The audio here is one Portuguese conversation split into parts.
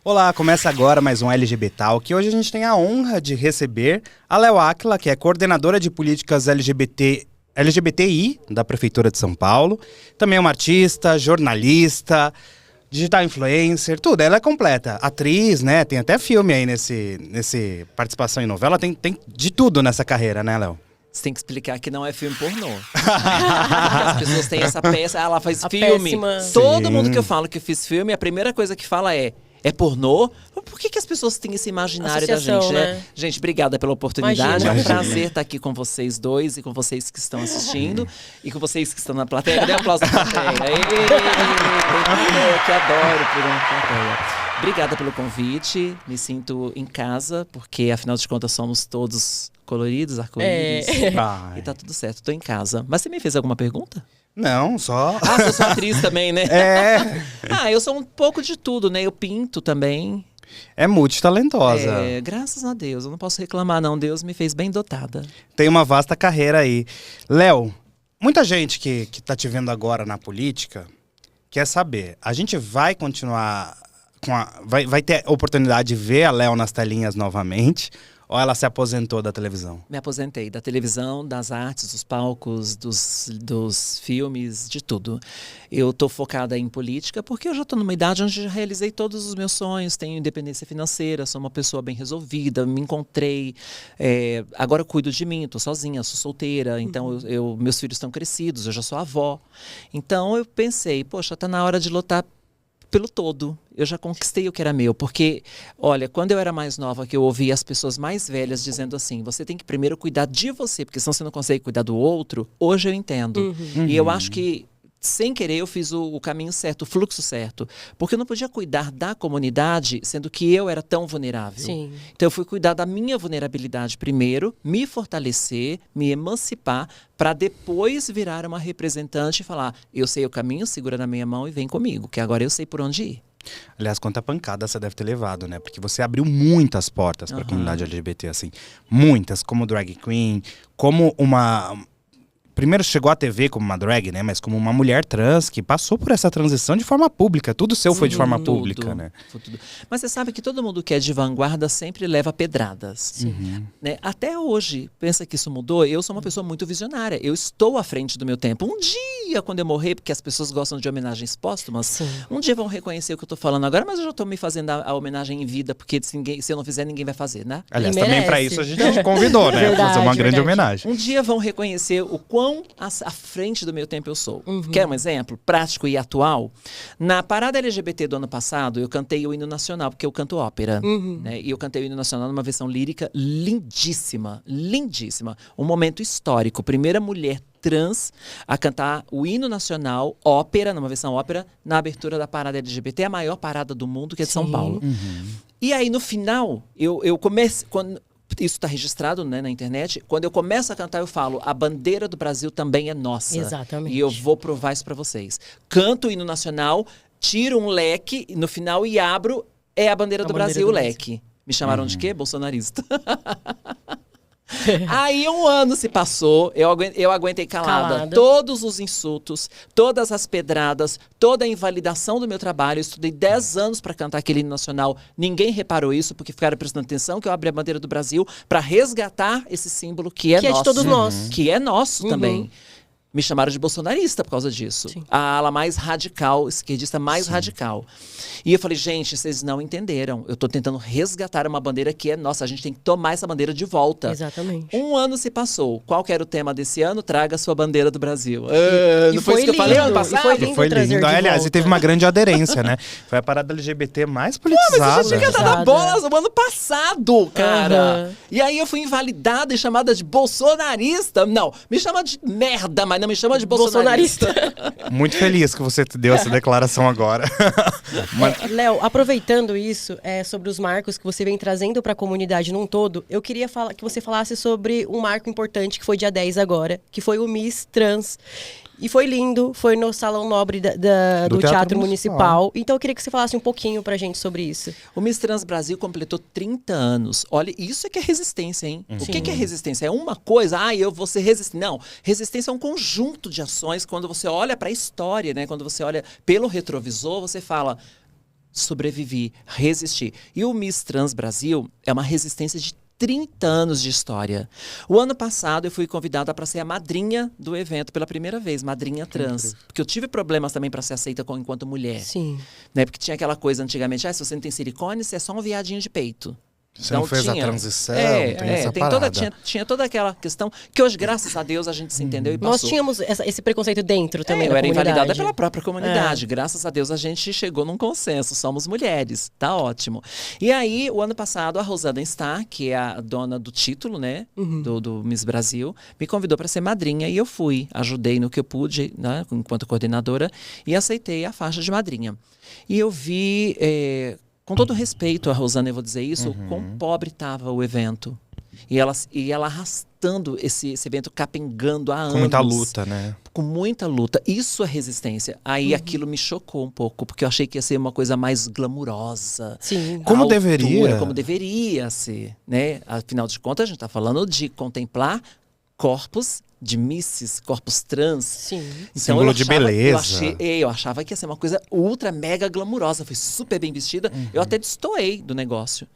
Olá, começa agora mais um LGBT Talk, que hoje a gente tem a honra de receber a Léo Áquila, que é coordenadora de políticas LGBTI da Prefeitura de São Paulo. Também é uma artista, jornalista, digital influencer, tudo. Ela é completa. Atriz, né? Tem até filme aí nesse participação em novela. Tem de tudo nessa carreira, né, Léo? Você tem que explicar que não é filme pornô. As pessoas têm essa peça, ela faz filme. Péssima. Todo mundo que eu falo que eu fiz filme, a primeira coisa que fala é pornô? Por que as pessoas têm esse imaginário da gente, né? Gente, obrigada pela oportunidade. Imagina. É um prazer estar aqui com vocês dois e com vocês que estão assistindo. E com vocês que estão na plateia. Dê um aplauso pra plateia. Eu que adoro programa de plateia. Obrigada pelo convite. Me sinto em casa, porque afinal de contas somos todos coloridos, arco-íris. E tá tudo certo, tô em casa. Mas você me fez alguma pergunta? Não, só... Você sou atriz também, né? Eu sou um pouco de tudo, né? Eu pinto também. É multitalentosa. Graças a Deus, eu não posso reclamar não. Deus me fez bem dotada. Tem uma vasta carreira aí. Léo, muita gente que tá te vendo agora na política quer saber, a gente vai continuar vai ter oportunidade de ver a Léo nas telinhas novamente? Ou ela se aposentou da televisão? Me aposentei da televisão, das artes, dos palcos, dos filmes, de tudo. Eu tô focada em política porque eu já tô numa idade onde já realizei todos os meus sonhos, tenho independência financeira, sou uma pessoa bem resolvida, me encontrei. Agora eu cuido de mim, tô sozinha, sou solteira, então meus filhos estão crescidos, eu já sou avó. Então eu pensei, poxa, tá na hora de lutar pelo todo. Eu já conquistei o que era meu, porque, olha, quando eu era mais nova, que eu ouvia as pessoas mais velhas dizendo assim, você tem que primeiro cuidar de você, porque senão você não consegue cuidar do outro, hoje eu entendo. E eu acho que, sem querer, eu fiz o caminho certo, o fluxo certo. Porque eu não podia cuidar da comunidade, sendo que eu era tão vulnerável. Sim. Então eu fui cuidar da minha vulnerabilidade primeiro, me fortalecer, me emancipar, para depois virar uma representante e falar, eu sei o caminho, segura na minha mão e vem comigo, que agora eu sei por onde ir. Aliás, quanta pancada você deve ter levado, né? Porque você abriu muitas portas para a comunidade LGBT, assim. Muitas, como drag queen, como uma... Primeiro chegou à TV como uma drag, né? Mas como uma mulher trans que passou por essa transição de forma pública. Tudo seu foi de forma pública, né? Tudo. Mas você sabe que todo mundo que é de vanguarda sempre leva pedradas. Né? Até hoje, pensa que isso mudou? Eu sou uma pessoa muito visionária. Eu estou à frente do meu tempo. Um dia, quando eu morrer, porque as pessoas gostam de homenagens póstumas, um dia vão reconhecer o que eu estou falando agora, mas eu já estou me fazendo a homenagem em vida, porque se eu não fizer, ninguém vai fazer, né? Aliás, também para isso a gente te convidou, né? Verdade, fazer uma grande homenagem. Um dia vão reconhecer o quão à frente do meu tempo eu sou. Quer um exemplo prático e atual? Na parada LGBT do ano passado, eu cantei o hino nacional, porque eu canto ópera. Né? E eu cantei o hino nacional numa versão lírica lindíssima, lindíssima. Um momento histórico. Primeira mulher trans a cantar o hino nacional, ópera, numa versão ópera, na abertura da parada LGBT, a maior parada do mundo, que é de São Paulo. E aí, no final, eu comecei... Isso está registrado, né, na internet. Quando eu começo a cantar, eu falo, a bandeira do Brasil também é nossa. Exatamente. E eu vou provar isso para vocês. Canto o hino nacional, tiro um leque no final e abro, é a bandeira do Brasil, o leque. Me chamaram de quê? Bolsonarista. Aí um ano se passou, eu aguentei calada. Todos os insultos, todas as pedradas, toda a invalidação do meu trabalho. Eu estudei 10 anos para cantar aquele hino nacional. Ninguém reparou isso, porque ficaram prestando atenção que eu abri a bandeira do Brasil para resgatar esse símbolo que é nosso. Que é de todos nós. Que é nosso também. Me chamaram de bolsonarista por causa disso. A ala mais radical, esquerdista mais radical. E eu falei, gente, vocês não entenderam. Eu tô tentando resgatar uma bandeira que é nossa. A gente tem que tomar essa bandeira de volta. Exatamente. Um ano se passou. Qual que era o tema desse ano? Traga a sua bandeira do Brasil. E não foi isso que eu falei ano passado? Foi lindo. Aliás, e teve uma grande aderência, né? Foi a parada LGBT mais politizada. Mas eu já tinha cantado a bola no ano passado, cara. E aí eu fui invalidada e chamada de bolsonarista. Não, me chama de merda, mas não me chama de bolsonarista. Muito feliz que você deu essa declaração agora. Léo, aproveitando isso, sobre os marcos que você vem trazendo para a comunidade num todo, eu queria que você falasse sobre um marco importante que foi dia 10 agora, que foi o Miss Trans. E foi lindo, foi no Salão Nobre do Teatro Municipal. Então eu queria que você falasse um pouquinho pra gente sobre isso. O Miss Trans Brasil completou 30 anos. Olha, isso é que é resistência, hein? O que é resistência? É uma coisa, eu vou ser resistente. Não, resistência é um conjunto de ações. Quando você olha pra história, né? Quando você olha pelo retrovisor, você fala... sobrevivi, resisti. E o Miss Trans Brasil é uma resistência de 30 anos de história. O ano passado eu fui convidada para ser a madrinha do evento pela primeira vez, madrinha trans. Porque eu tive problemas também para ser aceita enquanto mulher. Sim. Né? Porque tinha aquela coisa antigamente, se você não tem silicone, você é só um viadinho de peito. Você não fez a transição, tem essa tem parada. tinha toda aquela questão que hoje, graças a Deus, a gente se entendeu e passou. Nós tínhamos esse preconceito dentro também da eu era comunidade. invalidada pela própria comunidade. Graças a Deus, a gente chegou num consenso. Somos mulheres. Tá ótimo. E aí, o ano passado, a Rosana Starr, que é a dona do título, né? Do Miss Brasil, me convidou para ser madrinha e eu fui. Ajudei no que eu pude, né, enquanto coordenadora, e aceitei a faixa de madrinha. E eu vi... com todo respeito a Rosana, eu vou dizer isso, o quão pobre estava o evento. E ela arrastando esse evento, capengando há anos. Com muita luta, né? Com muita luta. Isso é resistência. Aí aquilo me chocou um pouco, porque eu achei que ia ser uma coisa mais glamurosa. Sim. Como altura, deveria. Como deveria ser, né? Afinal de contas, a gente está falando de contemplar corpos de misses, corpos trans. Sim. Então, Símbolo de beleza. Eu achava que ia ser uma coisa ultra, mega glamurosa. Fui super bem vestida. Eu até destoei do negócio.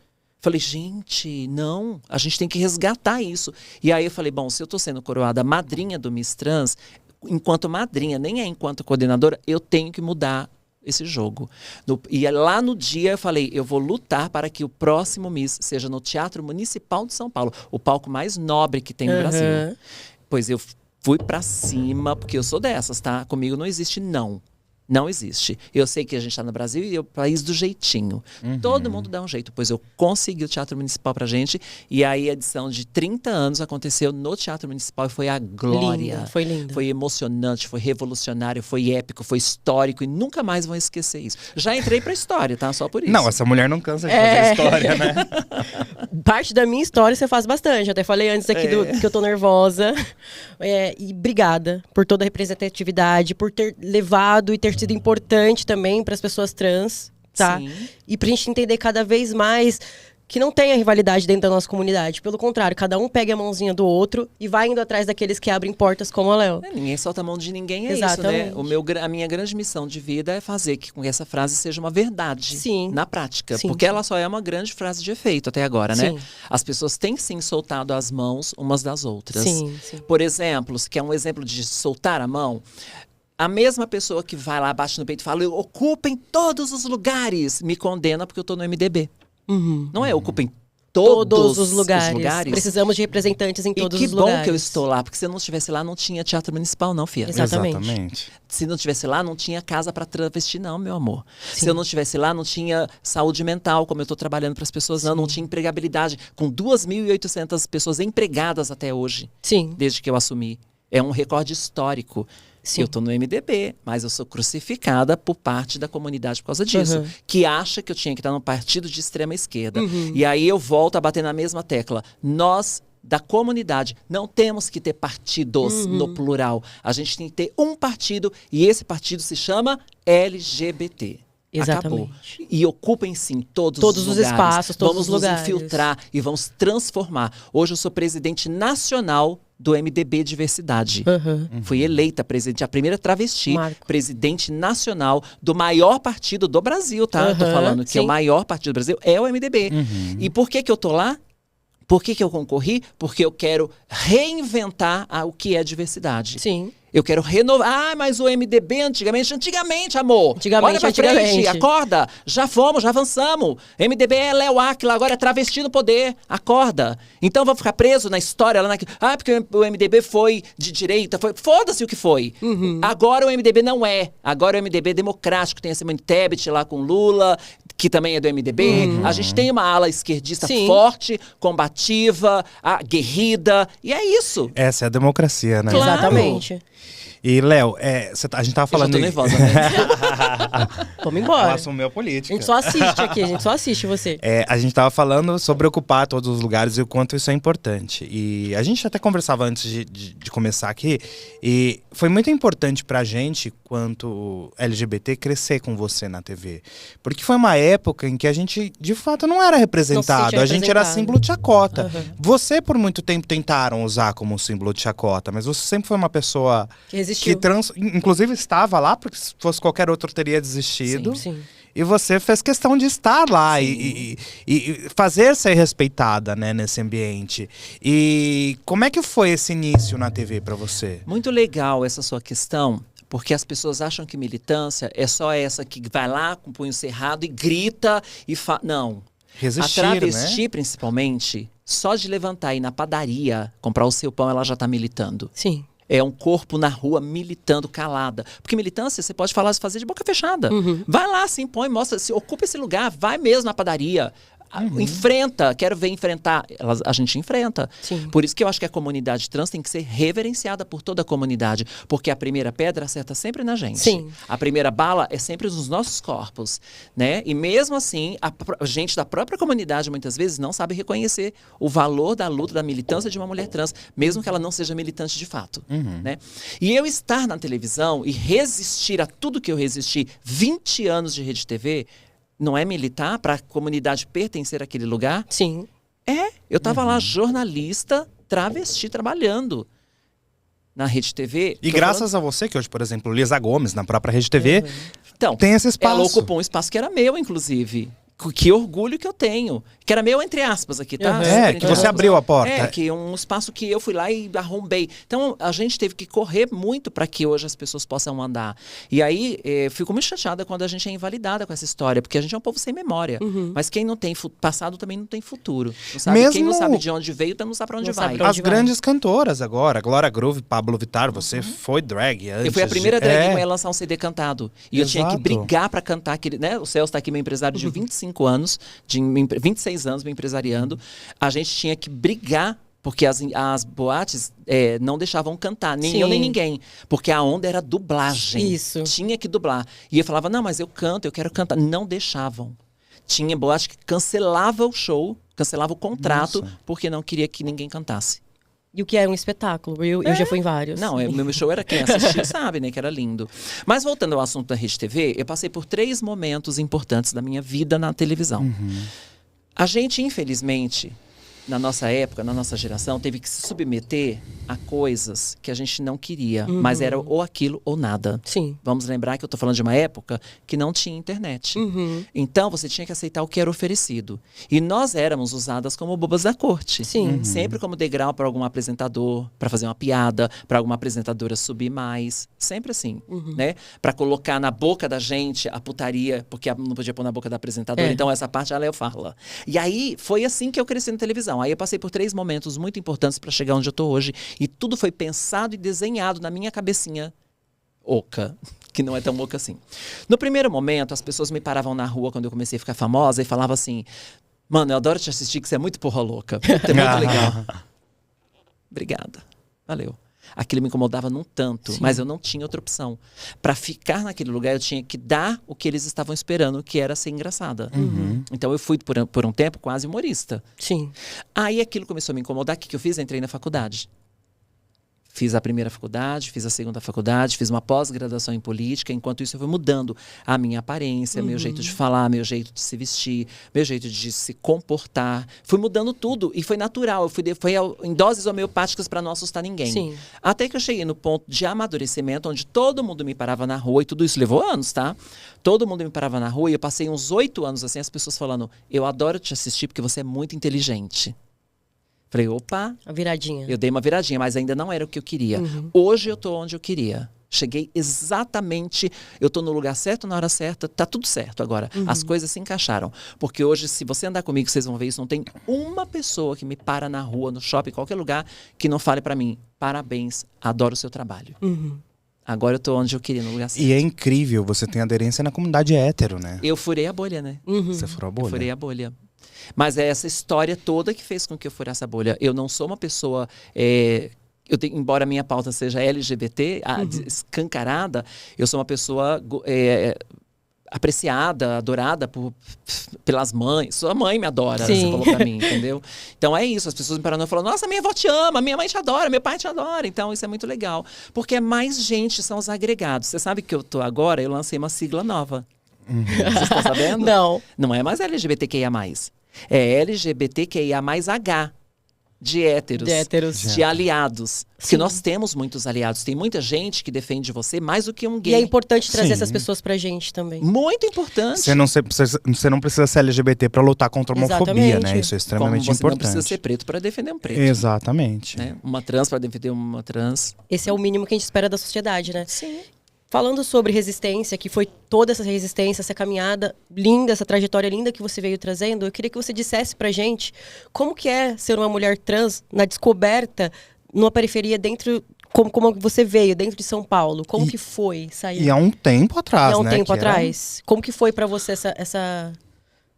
Falei, gente, não, a gente tem que resgatar isso. E aí eu falei, bom, se eu tô sendo coroada madrinha do Miss Trans, enquanto madrinha, nem enquanto coordenadora, eu tenho que mudar esse jogo. E lá no dia eu falei, eu vou lutar para que o próximo Miss seja no Teatro Municipal de São Paulo, o palco mais nobre que tem no Brasil. Pois eu fui pra cima, porque eu sou dessas, tá? Comigo não existe não. Não existe. Eu sei que a gente está no Brasil e é o país do jeitinho. Todo mundo dá um jeito. Pois eu consegui o Teatro Municipal pra gente. E aí a edição de 30 anos aconteceu no Teatro Municipal e foi a glória. Linda, foi linda. Foi emocionante, foi revolucionário, foi épico, foi histórico. E nunca mais vão esquecer isso. Já entrei pra história, tá? Só por isso. Não, essa mulher não cansa de fazer história, né? Parte da minha história você faz bastante. Até falei antes aqui que eu tô nervosa. E obrigada por toda a representatividade, por ter levado e ter sido importante também para as pessoas trans, tá? Sim. E pra gente entender cada vez mais que não tem a rivalidade dentro da nossa comunidade. Pelo contrário, cada um pega a mãozinha do outro e vai indo atrás daqueles que abrem portas como a Léo. Ninguém solta a mão de ninguém, Exatamente. isso, né? A minha grande missão de vida é fazer que com essa frase seja uma verdade na prática. Sim, porque sim. ela só é uma grande frase de efeito até agora, né? Sim. As pessoas têm sim soltado as mãos umas das outras. Sim. Por exemplo, se quer um exemplo de soltar a mão, a mesma pessoa que vai lá, bate no peito e fala, ocupem todos os lugares, me condena porque eu tô no MDB. Não é ocupem todos os lugares. Precisamos de representantes em todos os lugares. E que bom que eu estou lá, porque se eu não estivesse lá, não tinha Teatro Municipal, não, filha. Exatamente. Se não estivesse lá, não tinha casa para travesti, não, meu amor. Sim. Se eu não estivesse lá, não tinha saúde mental, como eu estou trabalhando para as pessoas, não tinha empregabilidade. Com 2.800 pessoas empregadas até hoje, Sim. desde que eu assumi. É um recorde histórico. Sim. Eu estou no MDB, mas eu sou crucificada por parte da comunidade por causa disso. Que acha que eu tinha que estar num partido de extrema esquerda. E aí eu volto a bater na mesma tecla. Nós, da comunidade, não temos que ter partidos no plural. A gente tem que ter um partido e esse partido se chama LGBT. Exatamente. Acabou. E ocupem sim todos os lugares. espaços, todos os lugares. Vamos nos infiltrar e vamos transformar. Hoje eu sou presidente nacional do MDB Diversidade. Fui eleita presidente, a primeira travesti, presidente nacional do maior partido do Brasil, tá? Tô falando que é o maior partido do Brasil, é o MDB. E por que eu tô lá? Por que eu concorri? Porque eu quero reinventar o que é diversidade. Sim. Eu quero renovar. mas o MDB antigamente, amor. Olha pra frente, acorda. Já fomos, já avançamos. MDB é Léo Áquila, agora é travesti no poder. Acorda. Então vou ficar preso na história lá naquilo. Porque o MDB foi de direita. Foda-se o que foi. Agora o MDB não é. Agora o MDB é democrático. Tem a Simone Tebet lá com Lula, que também é do MDB. A gente tem uma ala esquerdista forte, combativa, aguerrida. E é isso. Essa é a democracia, né? Claro. Exatamente. E, Léo, a gente tava falando... Eu já tô nervosa, né? Vamos embora. Ela assumiu a política. A gente só assiste aqui, a gente só assiste você. A gente tava falando sobre ocupar todos os lugares e o quanto isso é importante. E a gente até conversava antes de começar aqui. E foi muito importante pra gente, quanto LGBT, crescer com você na TV. Porque foi uma época em que a gente, de fato, não era representado. A gente era símbolo de chacota. Você, por muito tempo, tentaram usar como símbolo de chacota. Mas você sempre foi uma pessoa... Que resistiu. inclusive estava lá, porque se fosse qualquer outro teria desistido. Sim. E você fez questão de estar lá e fazer ser respeitada, né, nesse ambiente. E como é que foi esse início na TV para você? Muito legal essa sua questão, porque as pessoas acham que militância é só essa que vai lá com o punho cerrado e grita e Não. Resistir, a travesti, né? principalmente, só de levantar e ir na padaria comprar o seu pão, ela já tá militando. Sim. É um corpo na rua militando, calada. Porque militância você pode fazer de boca fechada. Vai lá, se impõe, mostra, ocupa esse lugar, vai mesmo na padaria. Enfrenta, quero ver enfrentar. A gente enfrenta. Sim. Por isso que eu acho que a comunidade trans tem que ser reverenciada por toda a comunidade. Porque a primeira pedra acerta sempre na gente. Sim. A primeira bala é sempre nos nossos corpos, né? E mesmo assim, a gente da própria comunidade muitas vezes não sabe reconhecer o valor da luta, da militância de uma mulher trans, mesmo que ela não seja militante de fato, né? E eu estar na televisão e resistir a tudo que eu resisti, 20 anos de Rede TV, não é militar para a comunidade pertencer àquele lugar? Sim. Eu estava lá, jornalista, travesti, trabalhando na Rede TV. E graças a você, que hoje, por exemplo, Lisa Gomes, na própria Rede TV, Então, tem esse espaço. ela ocupou um espaço que era meu, inclusive. Que orgulho que eu tenho. Que era meu, entre aspas, aqui, tá? Que você abriu a porta. Que um espaço que eu fui lá e arrombei. Então, a gente teve que correr muito para que hoje as pessoas possam andar. E aí, fico muito chateada quando a gente é invalidada com essa história, porque a gente é um povo sem memória. Mas quem não tem passado também não tem futuro. Não sabe? Quem não sabe de onde veio, também não sabe para onde vai. As grandes cantoras agora, Glória Groove, Pablo Vittar, você foi drag antes. Eu fui a primeira drag a lançar um CD cantado. E eu tinha que brigar para cantar aquele, né? O Celso tá aqui, meu empresário de 25 anos, de 26 anos me empresariando. A gente tinha que brigar, porque as boates não deixavam cantar, nem eu nem ninguém. Porque a onda era dublagem. Isso. Tinha que dublar. E eu falava, não, mas eu canto, eu quero cantar. Não deixavam. Tinha boate que cancelava o show, cancelava o contrato, porque não queria que ninguém cantasse. E o que é um espetáculo. Eu já fui em vários. Não, meu show era quem assistiu sabe, né, que era lindo. Mas voltando ao assunto da Rede TV, eu passei por 3 momentos importantes da minha vida na televisão. A gente, infelizmente, na nossa época, na nossa geração, teve que se submeter a coisas que a gente não queria. Mas era ou aquilo ou nada. Sim. Vamos lembrar que eu tô falando de uma época que não tinha internet. Então, você tinha que aceitar o que era oferecido. E nós éramos usadas como bobas da corte. Sim. Sempre como degrau para algum apresentador, para fazer uma piada, para alguma apresentadora subir mais. Sempre assim, né? Para colocar na boca da gente a putaria, porque não podia pôr na boca da apresentadora. Então, essa parte ela eu falo. E aí, foi assim que eu cresci na televisão. Aí eu passei por 3 momentos muito importantes para chegar onde eu tô hoje. E tudo foi pensado e desenhado na minha cabecinha oca, que não é tão oca assim. No primeiro momento, as pessoas me paravam na rua quando eu comecei a ficar famosa e falavam assim, mano, eu adoro te assistir, que você é muito porra louca. Puta, é muito legal. Obrigada. Valeu. Aquilo me incomodava num tanto, mas eu não tinha outra opção. Para ficar naquele lugar, eu tinha que dar o que eles estavam esperando, que era ser engraçada. Então eu fui, por um tempo, quase humorista. Sim. Aí aquilo começou a me incomodar. O que eu fiz? Entrei na faculdade. Fiz a primeira faculdade, fiz a segunda faculdade, fiz uma pós-graduação em política. Enquanto isso, eu fui mudando a minha aparência, meu jeito de falar, meu jeito de se vestir, meu jeito de se comportar. Fui mudando tudo e foi natural. Foi em doses homeopáticas para não assustar ninguém. Sim. Até que eu cheguei no ponto de amadurecimento, onde todo mundo me parava na rua, e tudo isso levou anos, tá? Todo mundo me parava na rua e eu passei uns 8 anos assim, as pessoas falando, eu adoro te assistir porque você é muito inteligente. Falei, opa. A viradinha. Eu dei uma viradinha, mas ainda não era o que eu queria. Hoje eu tô onde eu queria. Cheguei exatamente, eu tô no lugar certo, na hora certa, tá tudo certo agora. As coisas se encaixaram. Porque hoje, se você andar comigo, vocês vão ver isso, não tem uma pessoa que me para na rua, no shopping, em qualquer lugar, que não fale pra mim, parabéns, adoro o seu trabalho. Agora eu tô onde eu queria, no lugar certo. E é incrível, você tem aderência na comunidade hétero, né? Eu furei a bolha, né? Você furou a bolha. Eu furei a bolha. Mas é essa história toda que fez com que eu furasse a bolha. Eu não sou uma pessoa... embora a minha pauta seja LGBT, escancarada, eu sou uma pessoa apreciada, adorada pelas mães. Sua mãe me adora, você falou pra mim, entendeu? Então é isso, as pessoas me param e falam, nossa, minha avó te ama, minha mãe te adora, meu pai te adora. Então isso é muito legal. Porque é mais gente, são os agregados. Você sabe que eu agora lancei uma sigla nova. Vocês estão sabendo? Não. Não é mais LGBTQIA+. É LGBTQIA+H. de héteros. De héteros. De aliados. Porque Sim. nós temos muitos aliados. Tem muita gente que defende você mais do que um gay. E é importante trazer Sim. essas pessoas pra gente também. Muito importante. Você não precisa ser LGBT pra lutar contra a homofobia, Exatamente. né? Isso é Como extremamente você importante. não precisa ser preto para defender um preto. Exatamente. Né? Uma trans para defender uma trans. Esse é o mínimo que a gente espera da sociedade, né? Sim. Falando sobre resistência, que foi toda essa resistência, essa caminhada linda, essa trajetória linda que você veio trazendo, eu queria que você dissesse pra gente como que é ser uma mulher trans na descoberta, numa periferia dentro, como você veio, dentro de São Paulo. Como que foi sair? E há um tempo atrás, E há um né? tempo que era- atrás. Como que foi pra você essa...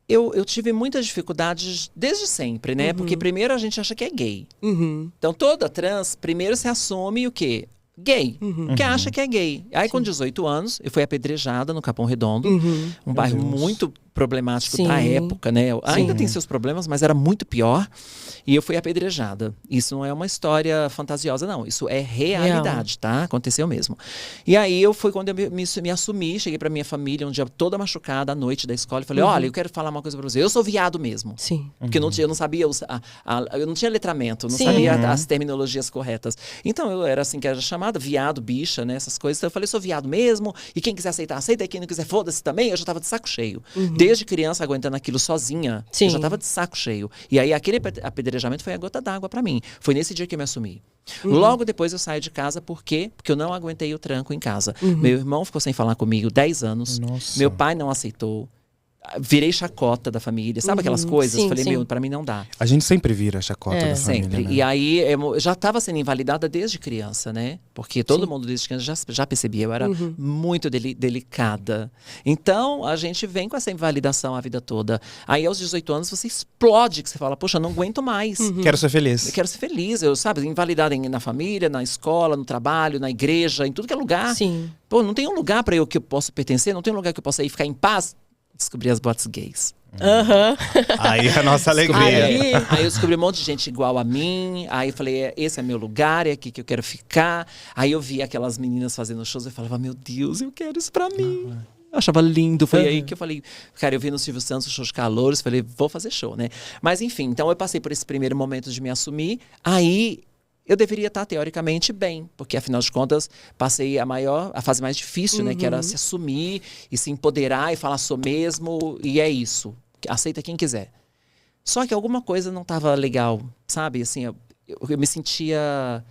Eu tive muitas dificuldades desde sempre, né? Porque primeiro a gente acha que é gay. Uhum. Então toda trans primeiro se assume o quê? Gay. Que acha que é gay. Aí com 18 anos, eu fui apedrejada no Capão Redondo. Um bairro Deus. muito problemático Sim. da época, né? Ainda Sim. tem seus problemas, mas era muito pior. E eu fui apedrejada. Isso não é uma história fantasiosa, não. Isso é realidade, tá? Aconteceu mesmo. E aí foi quando eu me assumi, cheguei pra minha família um dia toda machucada à noite da escola e falei: olha, eu quero falar uma coisa pra você. Eu sou viado mesmo. Sim. Porque eu não sabia, eu não tinha letramento, não Sim. sabia as terminologias corretas. Então eu era assim que era chamada, viado, bicha, né? Essas coisas. Então eu falei, sou viado mesmo, e quem quiser aceitar, aceita, e quem não quiser, foda-se também. Eu já tava de saco cheio. Desde criança, aguentando aquilo sozinha, Sim. eu já tava de saco cheio. E aí aquele apedrejamento foi a gota d'água pra mim. Foi nesse dia que eu me assumi. Logo depois eu saí de casa, por quê? Porque eu não aguentei o tranco em casa. Meu irmão ficou sem falar comigo 10 anos. Nossa. Meu pai não aceitou. Virei chacota da família. Sabe aquelas coisas? Sim, Falei, sim. meu, pra mim não dá. A gente sempre vira a chacota É. da família, Sempre. né? E aí, eu já estava sendo invalidada desde criança, né? Porque todo mundo desde criança já percebia. Eu era muito delicada. Então, a gente vem com essa invalidação a vida toda. Aí, aos 18 anos, você explode, que você fala, poxa, eu não aguento mais. Quero ser feliz. Eu quero ser feliz, eu, sabe? Invalidada na família, na escola, no trabalho, na igreja, em tudo que é lugar. Sim. Pô, não tem um lugar para eu que eu possa pertencer, não tem um lugar que eu possa ir ficar em paz. Descobri as boates gays. Aham. Aí a nossa alegria. Aí- Aí eu descobri um monte de gente igual a mim. Aí eu falei, esse é meu lugar, é aqui que eu quero ficar. Aí eu vi aquelas meninas fazendo shows e falava, meu Deus, eu quero isso pra mim. Eu achava lindo. Foi aí que eu falei, cara, eu vi no Silvio Santos o show de calouros, falei, vou fazer show, né? Mas enfim, então eu passei por esse primeiro momento de me assumir. Aí eu deveria estar teoricamente bem, porque afinal de contas passei a fase mais difícil, né, que era se assumir e se empoderar e falar sou mesmo, e é isso. Aceita quem quiser. Só que alguma coisa não estava legal, sabe? Assim, eu me sentia,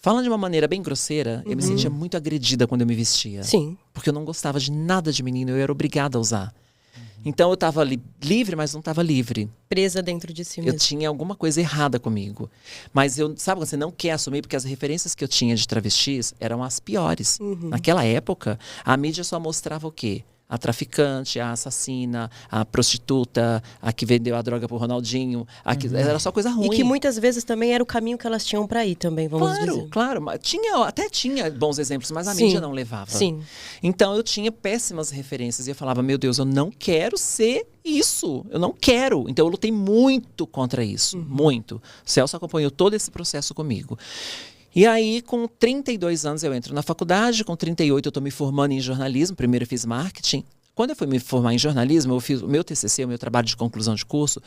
falando de uma maneira bem grosseira, eu me sentia muito agredida quando eu me vestia. Sim. Porque eu não gostava de nada de menino, eu era obrigada a usar. Então eu estava livre, mas não estava livre. Presa dentro de si Eu mesmo. tinha alguma coisa errada comigo. Mas sabe quando você não quer assumir? Porque as referências que eu tinha de travestis eram as piores. Naquela época, a mídia só mostrava o quê? A traficante, a assassina, a prostituta, a que vendeu a droga pro Ronaldinho. Era só coisa ruim. E que muitas vezes também era o caminho que elas tinham pra ir também, vamos dizer. Claro. Mas até tinha bons exemplos, mas a Sim. mídia não levava. Sim. Então eu tinha péssimas referências e eu falava, meu Deus, eu não quero ser isso. Eu não quero. Então eu lutei muito contra isso. Muito. O Celso acompanhou todo esse processo comigo. E aí, com 32 anos, eu entro na faculdade. Com 38, eu estou me formando em jornalismo. Primeiro eu fiz marketing. Quando eu fui me formar em jornalismo, eu fiz o meu TCC, o meu trabalho de conclusão de curso,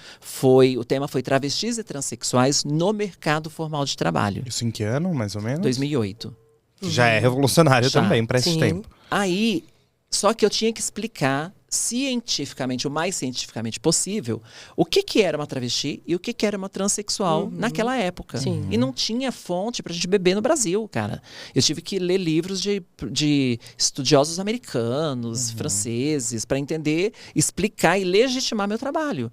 o tema foi travestis e transexuais no mercado formal de trabalho. Isso em que ano, mais ou menos? 2008. Já é revolucionário Já. também para esse Sim. tempo. Aí, só que eu tinha que explicar cientificamente, o mais cientificamente possível, o que era uma travesti e o que era uma transexual naquela época. Sim. E não tinha fonte pra gente beber no Brasil, cara. Eu tive que ler livros de estudiosos americanos, franceses, pra entender, explicar e legitimar meu trabalho.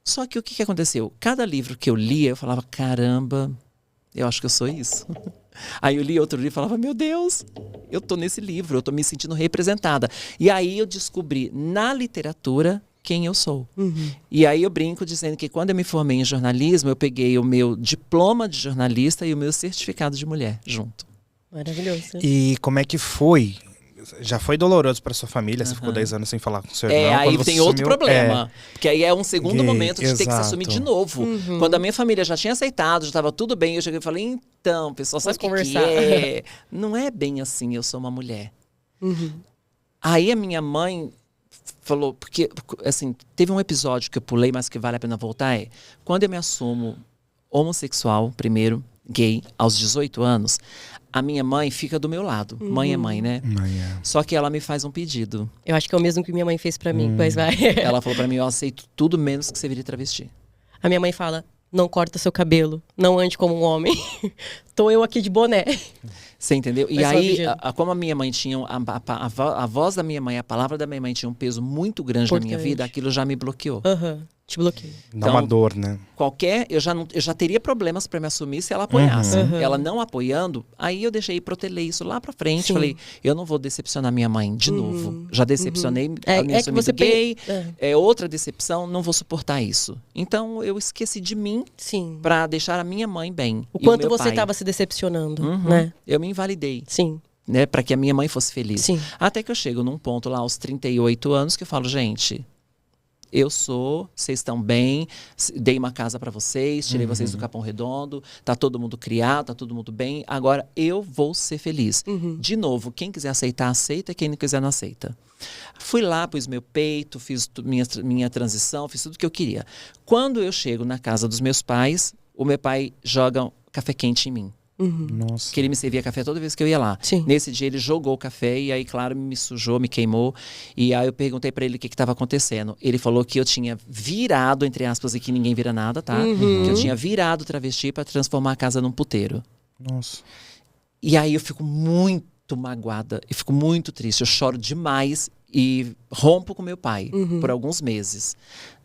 Só que o que aconteceu? Cada livro que eu lia, eu falava, caramba, eu acho que eu sou isso. Aí eu li outro livro e falava, meu Deus, eu tô nesse livro, eu tô me sentindo representada. E aí eu descobri na literatura quem eu sou. E aí eu brinco dizendo que quando eu me formei em jornalismo, eu peguei o meu diploma de jornalista e o meu certificado de mulher junto. Maravilhoso. E como é que foi? Já foi doloroso para sua família? Você ficou 10 anos sem falar com seu irmão? Aí quando você tem outro sumiu? problema. Porque aí é um segundo Gay, momento de ter que se assumir de exato. novo. Quando a minha família já tinha aceitado, já estava tudo bem, eu cheguei e falei, então, pessoal, sabe o que conversar. é? Não é bem assim, eu sou uma mulher. Aí a minha mãe falou, porque assim, teve um episódio que eu pulei, mas que vale a pena voltar, quando eu me assumo homossexual, primeiro, gay, aos 18 anos, a minha mãe fica do meu lado. Mãe é mãe, né? Só que ela me faz um pedido. Eu acho que é o mesmo que minha mãe fez pra mim, mas vai. Ela falou pra mim, eu aceito tudo menos que você vire travesti. A minha mãe fala, não corta seu cabelo, não ande como um homem. Tô eu aqui de boné. Você entendeu? E Faz aí, sentido. como a minha mãe tinha, a voz da minha mãe, a palavra da minha mãe tinha um peso muito grande na minha Importante. vida, aquilo já me bloqueou. Aham, te bloqueio. Dá uma dor, né? Eu já teria problemas para me assumir se ela apoiasse. Uhum. Ela não apoiando, aí eu deixei proteler isso lá pra frente. Sim. Falei, eu não vou decepcionar minha mãe de novo. Já decepcionei, É me que assumindo você gay, É. é outra decepção, não vou suportar isso. Então eu esqueci de mim Sim. pra deixar a minha mãe bem. O e quanto meu você pai. estava se decepcionando, Uhum. né? Eu me invalidei. Sim. Né, para que a minha mãe fosse feliz. Sim. Até que eu chego num ponto lá aos 38 anos que eu falo, gente, vocês estão bem, dei uma casa para vocês, tirei vocês do Capão Redondo, tá todo mundo criado, tá todo mundo bem, agora eu vou ser feliz. De novo, quem quiser aceitar, aceita, quem não quiser, não aceita. Fui lá, pus meu peito, fiz minha transição, fiz tudo o que eu queria. Quando eu chego na casa dos meus pais, o meu pai joga café quente em mim. Nossa. Que ele me servia café toda vez que eu ia lá. Sim. Nesse dia ele jogou o café e aí, claro, me sujou, me queimou. E aí eu perguntei pra ele o que estava acontecendo. Ele falou que eu tinha virado, entre aspas, e que ninguém vira nada, tá? Que eu tinha virado travesti pra transformar a casa num puteiro. Nossa. E aí eu fico muito magoada, eu fico muito triste, eu choro demais e rompo com meu pai por alguns meses,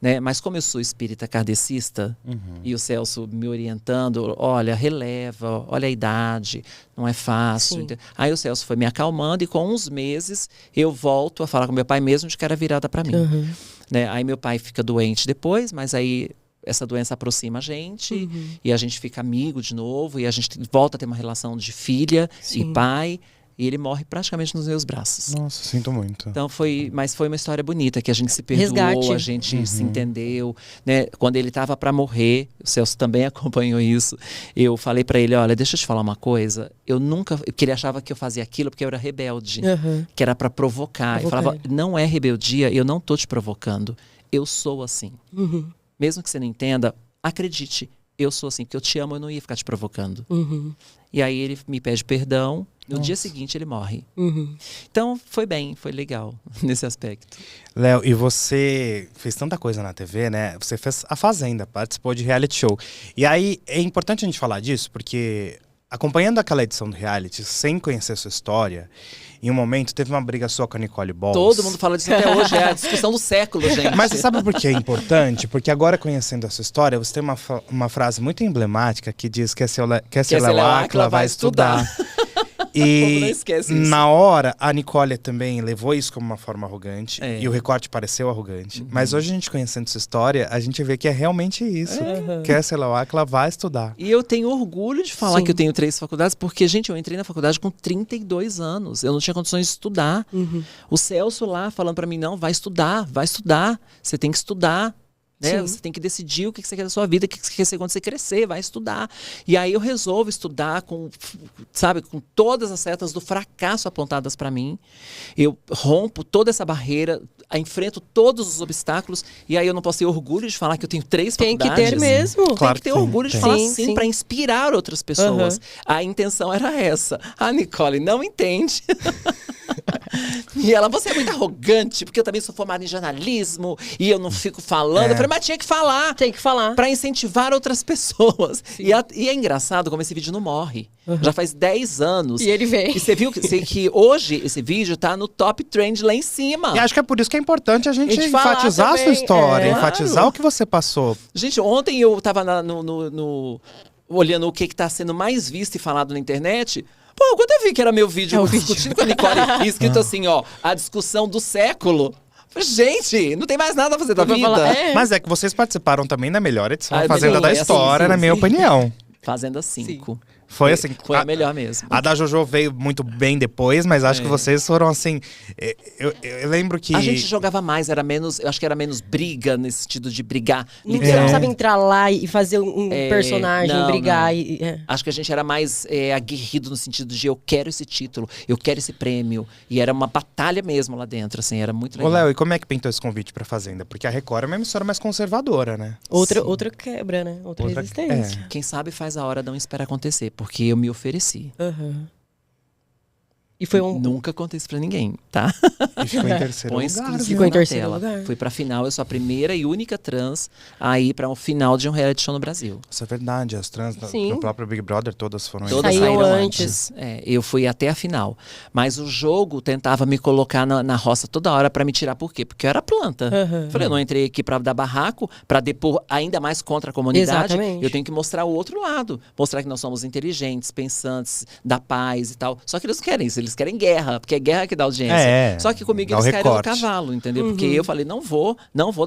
né? Mas como eu sou espírita kardecista e o Celso me orientando, olha, releva, olha a idade, não é fácil. Sim. Aí o Celso foi me acalmando e com uns meses eu volto a falar com meu pai mesmo de cara virada para mim. Né? Aí meu pai fica doente depois, mas aí essa doença aproxima a gente e a gente fica amigo de novo e a gente volta a ter uma relação de filha Sim. e pai. E ele morre praticamente nos meus braços. Nossa, sinto muito. Então mas foi uma história bonita, que a gente se perdoou, Resgate. a gente se entendeu, né? Quando ele estava para morrer, o Celso também acompanhou isso. Eu falei para ele, olha, deixa eu te falar uma coisa. Porque ele achava que eu fazia aquilo porque eu era rebelde, que era para provocar. Eu falava, não é rebeldia, eu não tô te provocando. Eu sou assim. Mesmo que você não entenda, acredite, eu sou assim, porque eu te amo, eu não ia ficar te provocando. E aí ele me pede perdão. No dia seguinte ele morre. Então foi bem, foi legal nesse aspecto. Léo, e você fez tanta coisa na TV, né? Você fez A Fazenda, participou de reality show. E aí é importante a gente falar disso, porque acompanhando aquela edição do reality, sem conhecer a sua história, em um momento teve uma briga sua com a Nicole Balls. Todo mundo fala disso até hoje, é a discussão do século, gente. Mas você sabe por que é importante? Porque agora, conhecendo a sua história, você tem uma frase muito emblemática que diz que esse Léo Áquila vai estudar. Como não E esquece isso. na hora, a Nicole também levou isso como uma forma arrogante. É. E o recorte pareceu arrogante. Mas hoje, a gente conhecendo sua história, a gente vê que é realmente isso. Que essa Léo Áquila vai estudar. E eu tenho orgulho de falar Sim. que eu tenho 3 faculdades, porque, gente, eu entrei na faculdade com 32 anos. Eu não tinha condições de estudar. O Celso lá falando pra mim, não, vai estudar. Você tem que estudar. Né? Sim. Você tem que decidir o que você quer da sua vida, o que você quer ser quando você crescer, vai estudar. E aí eu resolvo estudar com todas as setas do fracasso apontadas para mim. Eu rompo toda essa barreira, enfrento todos os obstáculos, e aí eu não posso ter orgulho de falar que eu tenho 3 Tem que faculdades. ter mesmo. Claro Tem que ter que tem, orgulho de tem. falar Sim, sim, sim. para inspirar outras pessoas. A intenção era essa. A Nicole não entende. E ela, você é muito arrogante, porque eu também sou formada em jornalismo e eu não fico falando. Eu falei, mas tinha que falar. Tem que falar. Pra incentivar outras pessoas. E é engraçado como esse vídeo não morre. Já faz 10 anos. E ele vem. E você viu que hoje esse vídeo tá no top trend lá em cima. E acho que é por isso que é importante a gente A gente falar enfatizar a sua também, história, é. enfatizar Claro. o que você passou. Gente, ontem eu tava olhando o que tá sendo mais visto e falado na internet. Pô, quando eu vi que era meu vídeo discutindo com a Nicole, e escrito assim, ó, a discussão do século. Falei, gente, não tem mais nada a fazer da Eu vou vida. falar, é. Mas é que vocês participaram também da melhor edição Ah, da Fazenda sim, da é assim, história, sim, na minha sim. opinião. Fazenda 5. Foi assim. Foi a melhor mesmo. A da Jojo veio muito bem depois, mas acho que vocês foram assim. Eu lembro que. A gente jogava mais, era menos. Eu acho que era menos briga, nesse sentido de brigar. Não literal. precisava entrar lá e fazer um personagem, não, brigar. não. Acho que a gente era mais aguerrido no sentido de eu quero esse título, eu quero esse prêmio. E era uma batalha mesmo lá dentro, assim, era muito legal. Ô, Léo, e como é que pintou esse convite pra Fazenda? Porque a Record é uma emissora mais conservadora, né? Outra quebra, né? Outra resistência. Quem sabe faz a hora, não espera acontecer, porque eu me ofereci. E foi um. Nunca contei isso pra ninguém, tá? E ficou em terceiro Põe lugar. exclusivo Ficou em na terceiro tela. lugar. Fui pra final, eu sou a primeira e única trans a ir pra um final de um reality show no Brasil. Isso é verdade, as trans Sim. no próprio Big Brother todas foram. Todas Saíram saíram antes. antes. Eu fui até a final. Mas o jogo tentava me colocar na roça toda hora pra me tirar. Por quê? Porque eu era planta. Falei, eu não entrei aqui pra dar barraco, pra depor ainda mais contra a comunidade. Exatamente. Eu tenho que mostrar o outro lado. Mostrar que nós somos inteligentes, pensantes, da paz e tal. Só que eles não querem isso, eles querem guerra. Porque é guerra que dá audiência. É, Só que comigo dá o eles querem o recorte. cavalo, entendeu? Porque eu falei, não vou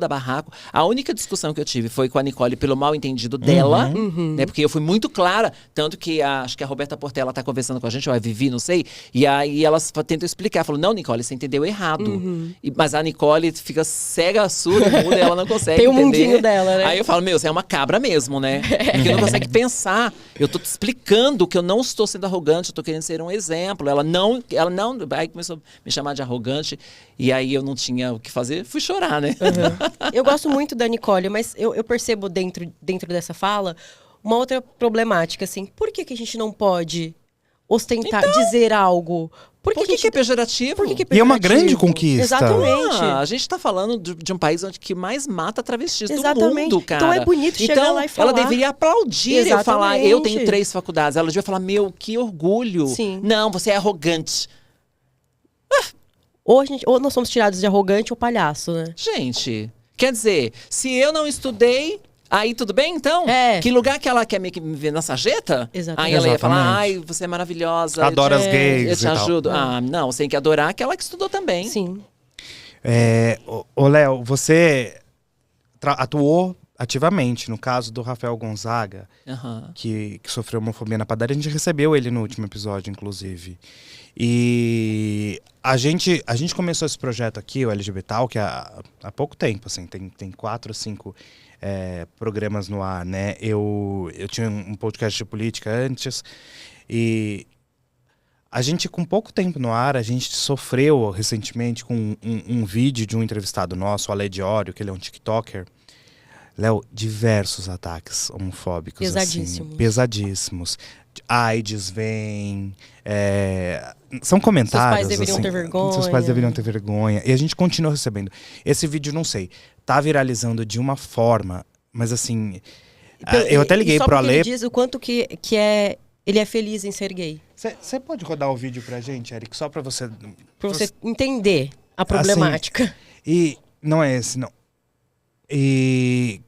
dar barraco. A única discussão que eu tive foi com a Nicole pelo mal entendido dela, né? Porque eu fui muito clara, tanto que acho que a Roberta Portela tá conversando com a gente, ou a Vivi, não sei, e aí elas tentam explicar. Falou, não, Nicole, você entendeu errado. Mas a Nicole fica cega, surda, muda, e ela não consegue Tem o entender. mundinho dela, né? Aí eu falo, você é uma cabra mesmo, né? Porque não consegue pensar. Eu tô te explicando que eu não estou sendo arrogante, eu tô querendo ser um exemplo. Ela não, aí começou a me chamar de arrogante, e aí eu não tinha o que fazer, fui chorar, né? Eu gosto muito da Nicole, mas eu percebo dentro dessa fala uma outra problemática, assim. Por que a gente não pode ostentar, dizer algo? Por que é pejorativo? Por que E é uma pejorativo? grande conquista. Exatamente. A gente tá falando de um país onde que mais mata travestis Exatamente. do mundo, cara. Então é bonito chegar lá e falar. Ela deveria aplaudir eu falar, Exatamente. eu tenho 3 faculdades. Ela devia falar, meu, que orgulho. Sim. Não, você é arrogante. Ou nós somos tirados de arrogante ou palhaço, né? Gente, quer dizer, se eu não estudei, aí tudo bem, então? É. Que lugar que ela quer me ver na sarjeta? Exatamente. Aí ela ia falar, Exatamente. ai, você é maravilhosa. Adoro eu as te- gays Eu te e tal. ajudo. Ah, não, você tem que adorar aquela que estudou também. Sim. Ô, Léo, você atuou ativamente no caso do Rafael Gonzaga, Aham. que sofreu homofobia na padaria. A gente recebeu ele no último episódio, inclusive. E a gente começou esse projeto aqui, o LGBT, que há pouco tempo, assim, tem 4 ou 5 programas no ar, né? Eu tinha um podcast de política antes, e a gente, com pouco tempo no ar, a gente sofreu recentemente com um vídeo de um entrevistado nosso, o Ale Diório, que ele é um TikToker. Léo, diversos ataques homofóbicos. Pesadíssimos. Assim, pesadíssimos. AIDS vem. São comentários. Seus pais deveriam assim, ter vergonha. Seus pais deveriam ter vergonha. E a gente continua recebendo. Esse vídeo, não sei, tá viralizando de uma forma, mas assim. Eu até liguei só pro porque Ale. ele diz o quanto que ele é feliz em ser gay. Você pode rodar o vídeo pra gente, Eric? Só pra você. Pra você entender a problemática. E não é esse, não. E.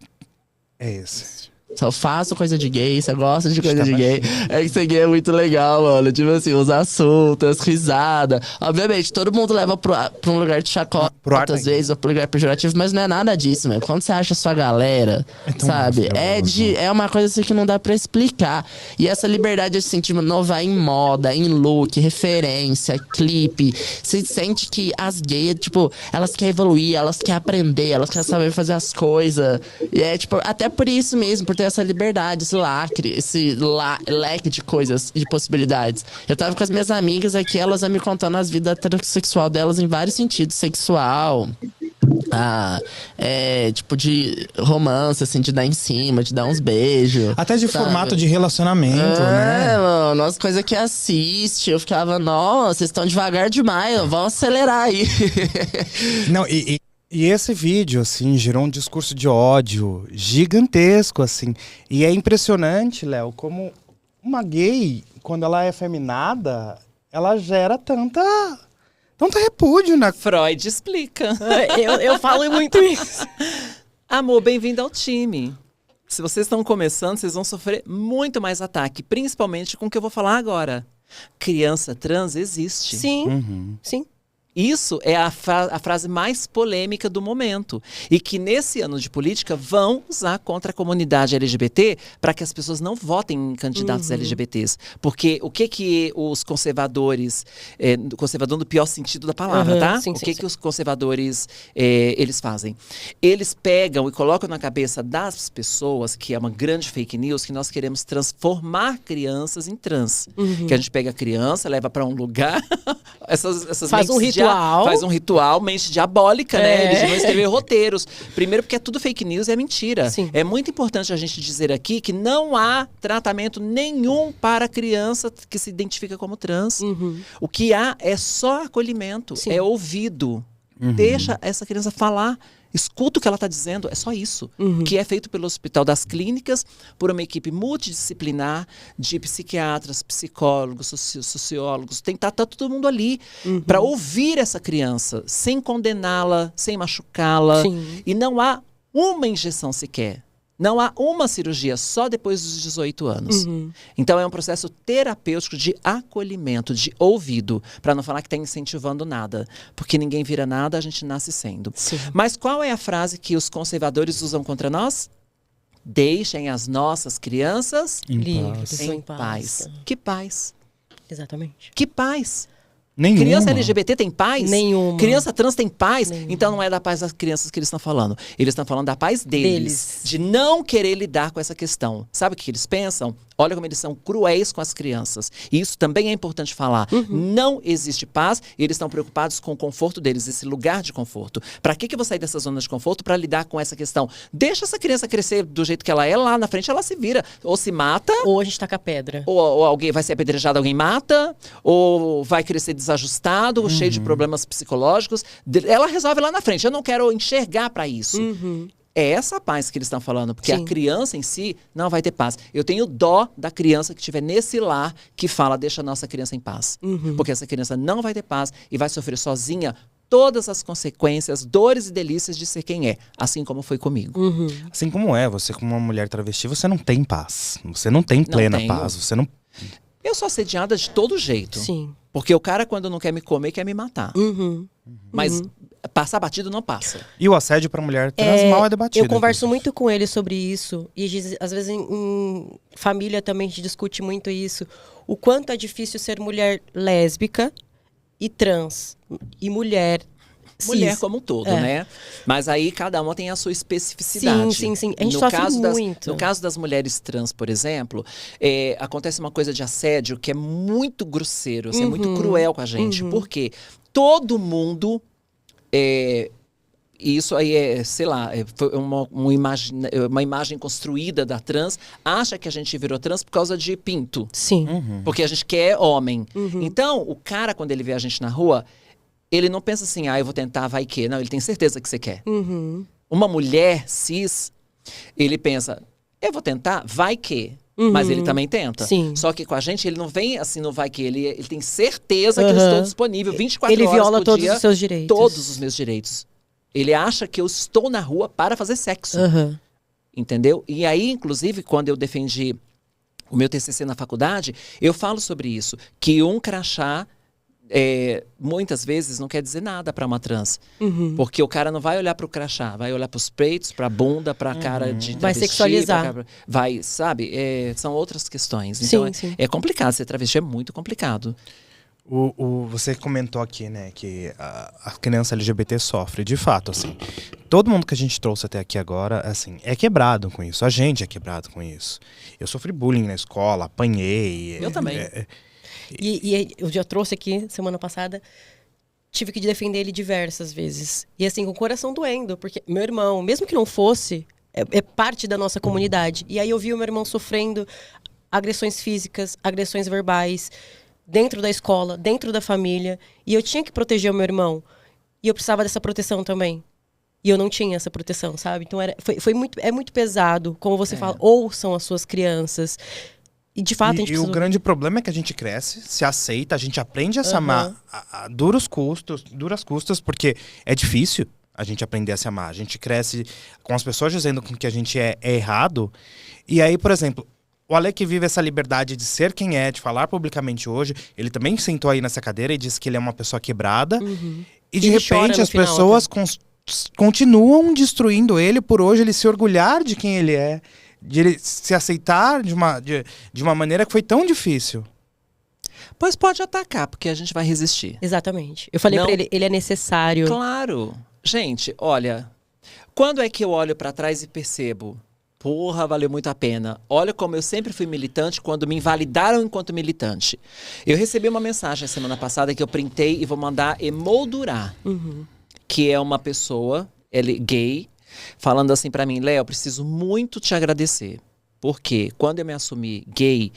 É esse. Só faço coisa de gay, você gosta de coisa Tá de gay. É que ser gay é muito legal, mano. Tipo assim, usar soltas, risada. Obviamente, todo mundo leva pra um lugar de chacota, Pro ar às tá vezes, ou pro lugar pejorativo, mas não é nada disso, mano. Quando você acha a sua galera, tão sabe? maravilhoso. É uma coisa assim que não dá pra explicar. E essa liberdade, assim, de inovar em moda, em look, referência, clipe. Você sente que as gays, tipo, elas querem evoluir, elas querem aprender, elas querem saber fazer as coisas. E é, tipo, até por isso mesmo, por ter essa liberdade, esse lacre, esse leque de coisas, de possibilidades. Eu tava com as minhas amigas aqui, elas me contando as vidas heterossexual delas em vários sentidos, sexual, tipo de romance, assim, de dar em cima, de dar uns beijos. Até de sabe? formato de relacionamento, né? Mano, as coisas que assiste, eu ficava, nossa, vocês estão devagar demais, vamos acelerar aí. Não, e esse vídeo, assim, gerou um discurso de ódio gigantesco, assim. E é impressionante, Léo, como uma gay, quando ela é feminada, ela gera tanto repúdio, né? Freud explica. Eu falo muito isso. Amor, bem-vindo ao time. Se vocês estão começando, vocês vão sofrer muito mais ataque, principalmente com o que eu vou falar agora. Criança trans existe. Sim, sim. Isso é a frase mais polêmica do momento. E que nesse ano de política vão usar contra a comunidade LGBT para que as pessoas não votem em candidatos LGBTs. Porque o que os conservadores, conservador no pior sentido da palavra, tá? Sim, o sim, que os conservadores eles fazem? Eles pegam e colocam na cabeça das pessoas, que é uma grande fake news, que nós queremos transformar crianças em trans. Que a gente pega a criança, leva para um lugar, essas Faz um mentes ritual. faz um ritual, mente diabólica, né? Eles vão escrever roteiros. Primeiro porque é tudo fake news e é mentira. Sim. É muito importante a gente dizer aqui que não há tratamento nenhum para criança que se identifica como trans. O que há é só acolhimento, Sim. é ouvido. Deixa essa criança falar. Escuta o que ela está dizendo, é só isso. Que é feito pelo Hospital das Clínicas, por uma equipe multidisciplinar de psiquiatras, psicólogos, sociólogos. Tem que tá todo mundo ali para ouvir essa criança, sem condená-la, sem machucá-la. Sim. E não há uma injeção sequer. Não há uma cirurgia, só depois dos 18 anos. Então é um processo terapêutico de acolhimento, de ouvido, para não falar que está incentivando nada. Porque ninguém vira nada, a gente nasce sendo. Sim. Mas qual é a frase que os conservadores usam contra nós? Deixem as nossas crianças Livres, em paz. Que paz? Exatamente. Que paz? Nenhuma. Criança LGBT tem paz? Nenhuma. Criança trans tem paz? Nenhuma. Então não é da paz das crianças que eles estão falando. Eles estão falando da paz deles. Deles. De não querer lidar com essa questão. Sabe o que eles pensam? Olha como eles são cruéis com as crianças. E isso também é importante falar. Não existe paz e eles estão preocupados com o conforto deles, esse lugar de conforto. Para que eu vou sair dessa zona de conforto para lidar com essa questão? Deixa essa criança crescer do jeito que ela é, lá na frente ela se vira. Ou se mata, Ou a gente taca a pedra. ou alguém vai ser apedrejado, alguém mata, ou vai crescer desajustado, cheio de problemas psicológicos. Ela resolve lá na frente. Eu não quero enxergar para isso. É essa paz que eles estão falando, porque Sim. a criança em si não vai ter paz. Eu tenho dó da criança que estiver nesse lar que fala, deixa a nossa criança em paz. Porque essa criança não vai ter paz e vai sofrer sozinha todas as consequências, dores e delícias de ser quem é, assim como foi comigo. Assim como você como uma mulher travesti, você não tem paz. Você não tem plena tenho. paz. Você não... Eu sou assediada de todo jeito. Sim. Porque o cara, quando não quer me comer, quer me matar. Mas passar batido não passa. E o assédio pra mulher trans mal é debatido. Eu converso muito com ele sobre isso. E às vezes em família também a gente discute muito isso. O quanto é difícil ser mulher lésbica e trans. E mulher Mulher cis. como um todo, É. né? Mas aí cada uma tem a sua especificidade. Sim, sim, sim. A gente no sofre caso muito. No caso das mulheres trans, por exemplo, acontece uma coisa de assédio que é muito grosseiro, assim, é muito cruel com a gente. Por quê? Todo mundo... E isso aí sei lá, foi uma imagem construída da trans, acha que a gente virou trans por causa de pinto. Sim. Porque a gente quer homem. Então, o cara, quando ele vê a gente na rua, ele não pensa assim, eu vou tentar, vai que. Não, ele tem certeza que você quer. Uma mulher cis, ele pensa, eu vou tentar, vai que. Mas ele também tenta. Sim. Só que com a gente, ele não vem assim, não vai que. Ele tem certeza que eu estou disponível 24 Ele horas viola por todos dia. os seus direitos. Todos os meus direitos. Ele acha que eu estou na rua para fazer sexo. Entendeu? E aí, inclusive, quando eu defendi o meu TCC na faculdade, eu falo sobre isso. Que um crachá, muitas vezes, não quer dizer nada para uma trans. Porque o cara não vai olhar para o crachá, vai olhar para os peitos, para a bunda, para a cara de Vai travesti, sexualizar. vai, sabe? São outras questões. Então, Sim. é complicado. Ser travesti é muito complicado. Você comentou aqui, né, que a criança LGBT sofre. De fato, assim, todo mundo que a gente trouxe até aqui agora, assim, é quebrado com isso. A gente é quebrado com isso. Eu sofri bullying na escola, apanhei. Eu também. E eu já trouxe aqui, semana passada, tive que defender ele diversas vezes. E assim, com o coração doendo, porque meu irmão, mesmo que não fosse, é parte da nossa comunidade. E aí eu vi o meu irmão sofrendo agressões físicas, agressões verbais, dentro da escola, dentro da família. E eu tinha que proteger o meu irmão. E eu precisava dessa proteção também. E eu não tinha essa proteção, sabe? Então é muito pesado. Como você fala, ouçam as suas crianças. E de fato a gente E precisa... o grande problema é que a gente cresce, se aceita, a gente aprende a se amar a duras custas, porque é difícil a gente aprender a se amar. A gente cresce com as pessoas dizendo que a gente é errado. E aí, por exemplo, o Ale que vive essa liberdade de ser quem é, de falar publicamente hoje, ele também sentou aí nessa cadeira e disse que ele é uma pessoa quebrada. E de Ele chora repente no as final, pessoas continuam destruindo ele por hoje ele se orgulhar de quem ele é, de ele se aceitar de uma maneira que foi tão difícil. Pois pode atacar, porque a gente vai resistir. Exatamente. Eu falei Não. pra ele, ele é necessário. Claro. Gente, olha, quando é que eu olho pra trás e percebo? Porra, valeu muito a pena. Olha como eu sempre fui militante quando me invalidaram enquanto militante. Eu recebi uma mensagem semana passada que eu printei e vou mandar emoldurar. Que é uma pessoa, ele gay, falando assim pra mim, Léo, eu preciso muito te agradecer. Porque quando eu me assumi gay,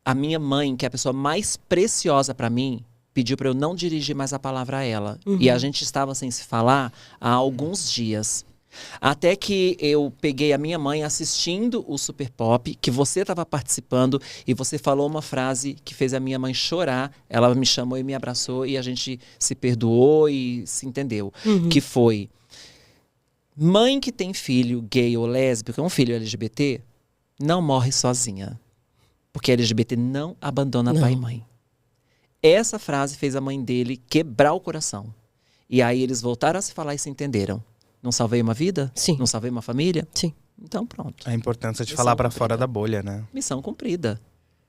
a minha mãe, que é a pessoa mais preciosa pra mim, pediu pra eu não dirigir mais a palavra a ela. E a gente estava sem se falar há alguns dias. Até que eu peguei a minha mãe assistindo o Super Pop, que você estava participando, e você falou uma frase que fez a minha mãe chorar. Ela me chamou e me abraçou, e a gente se perdoou e se entendeu. Que foi, mãe que tem filho gay ou lésbico, um filho LGBT, não morre sozinha. Porque LGBT não abandona pai e mãe. Essa frase fez a mãe dele quebrar o coração. E aí eles voltaram a se falar e se entenderam. Não salvei uma vida? Sim. Não salvei uma família? Sim. Então pronto. A importância de Missão falar pra cumprida. fora da bolha, né? Missão cumprida.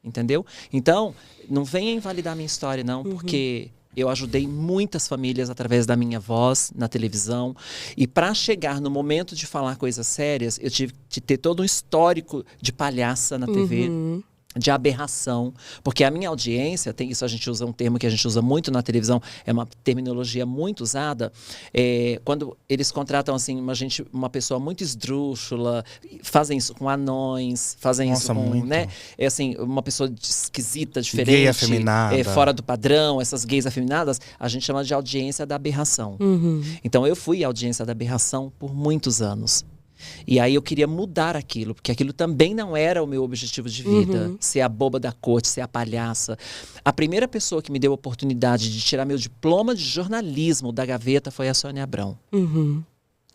Entendeu? Então, não venha invalidar minha história, não, porque eu ajudei muitas famílias através da minha voz na televisão. E para chegar no momento de falar coisas sérias, eu tive que ter todo um histórico de palhaça na TV. De aberração, porque a minha audiência, tem isso, a gente usa um termo que a gente usa muito na televisão, é uma terminologia muito usada, quando eles contratam assim, uma pessoa muito esdrúxula, fazem isso com anões, fazem Nossa, isso com, muito. né, assim, uma pessoa esquisita, diferente, Gay afeminada. fora do padrão, essas gays afeminadas, a gente chama de audiência da aberração. Então eu fui audiência da aberração por muitos anos. E aí eu queria mudar aquilo, porque aquilo também não era o meu objetivo de vida. Ser a boba da corte, ser a palhaça. A primeira pessoa que me deu a oportunidade de tirar meu diploma de jornalismo da gaveta foi a Sônia Abrão.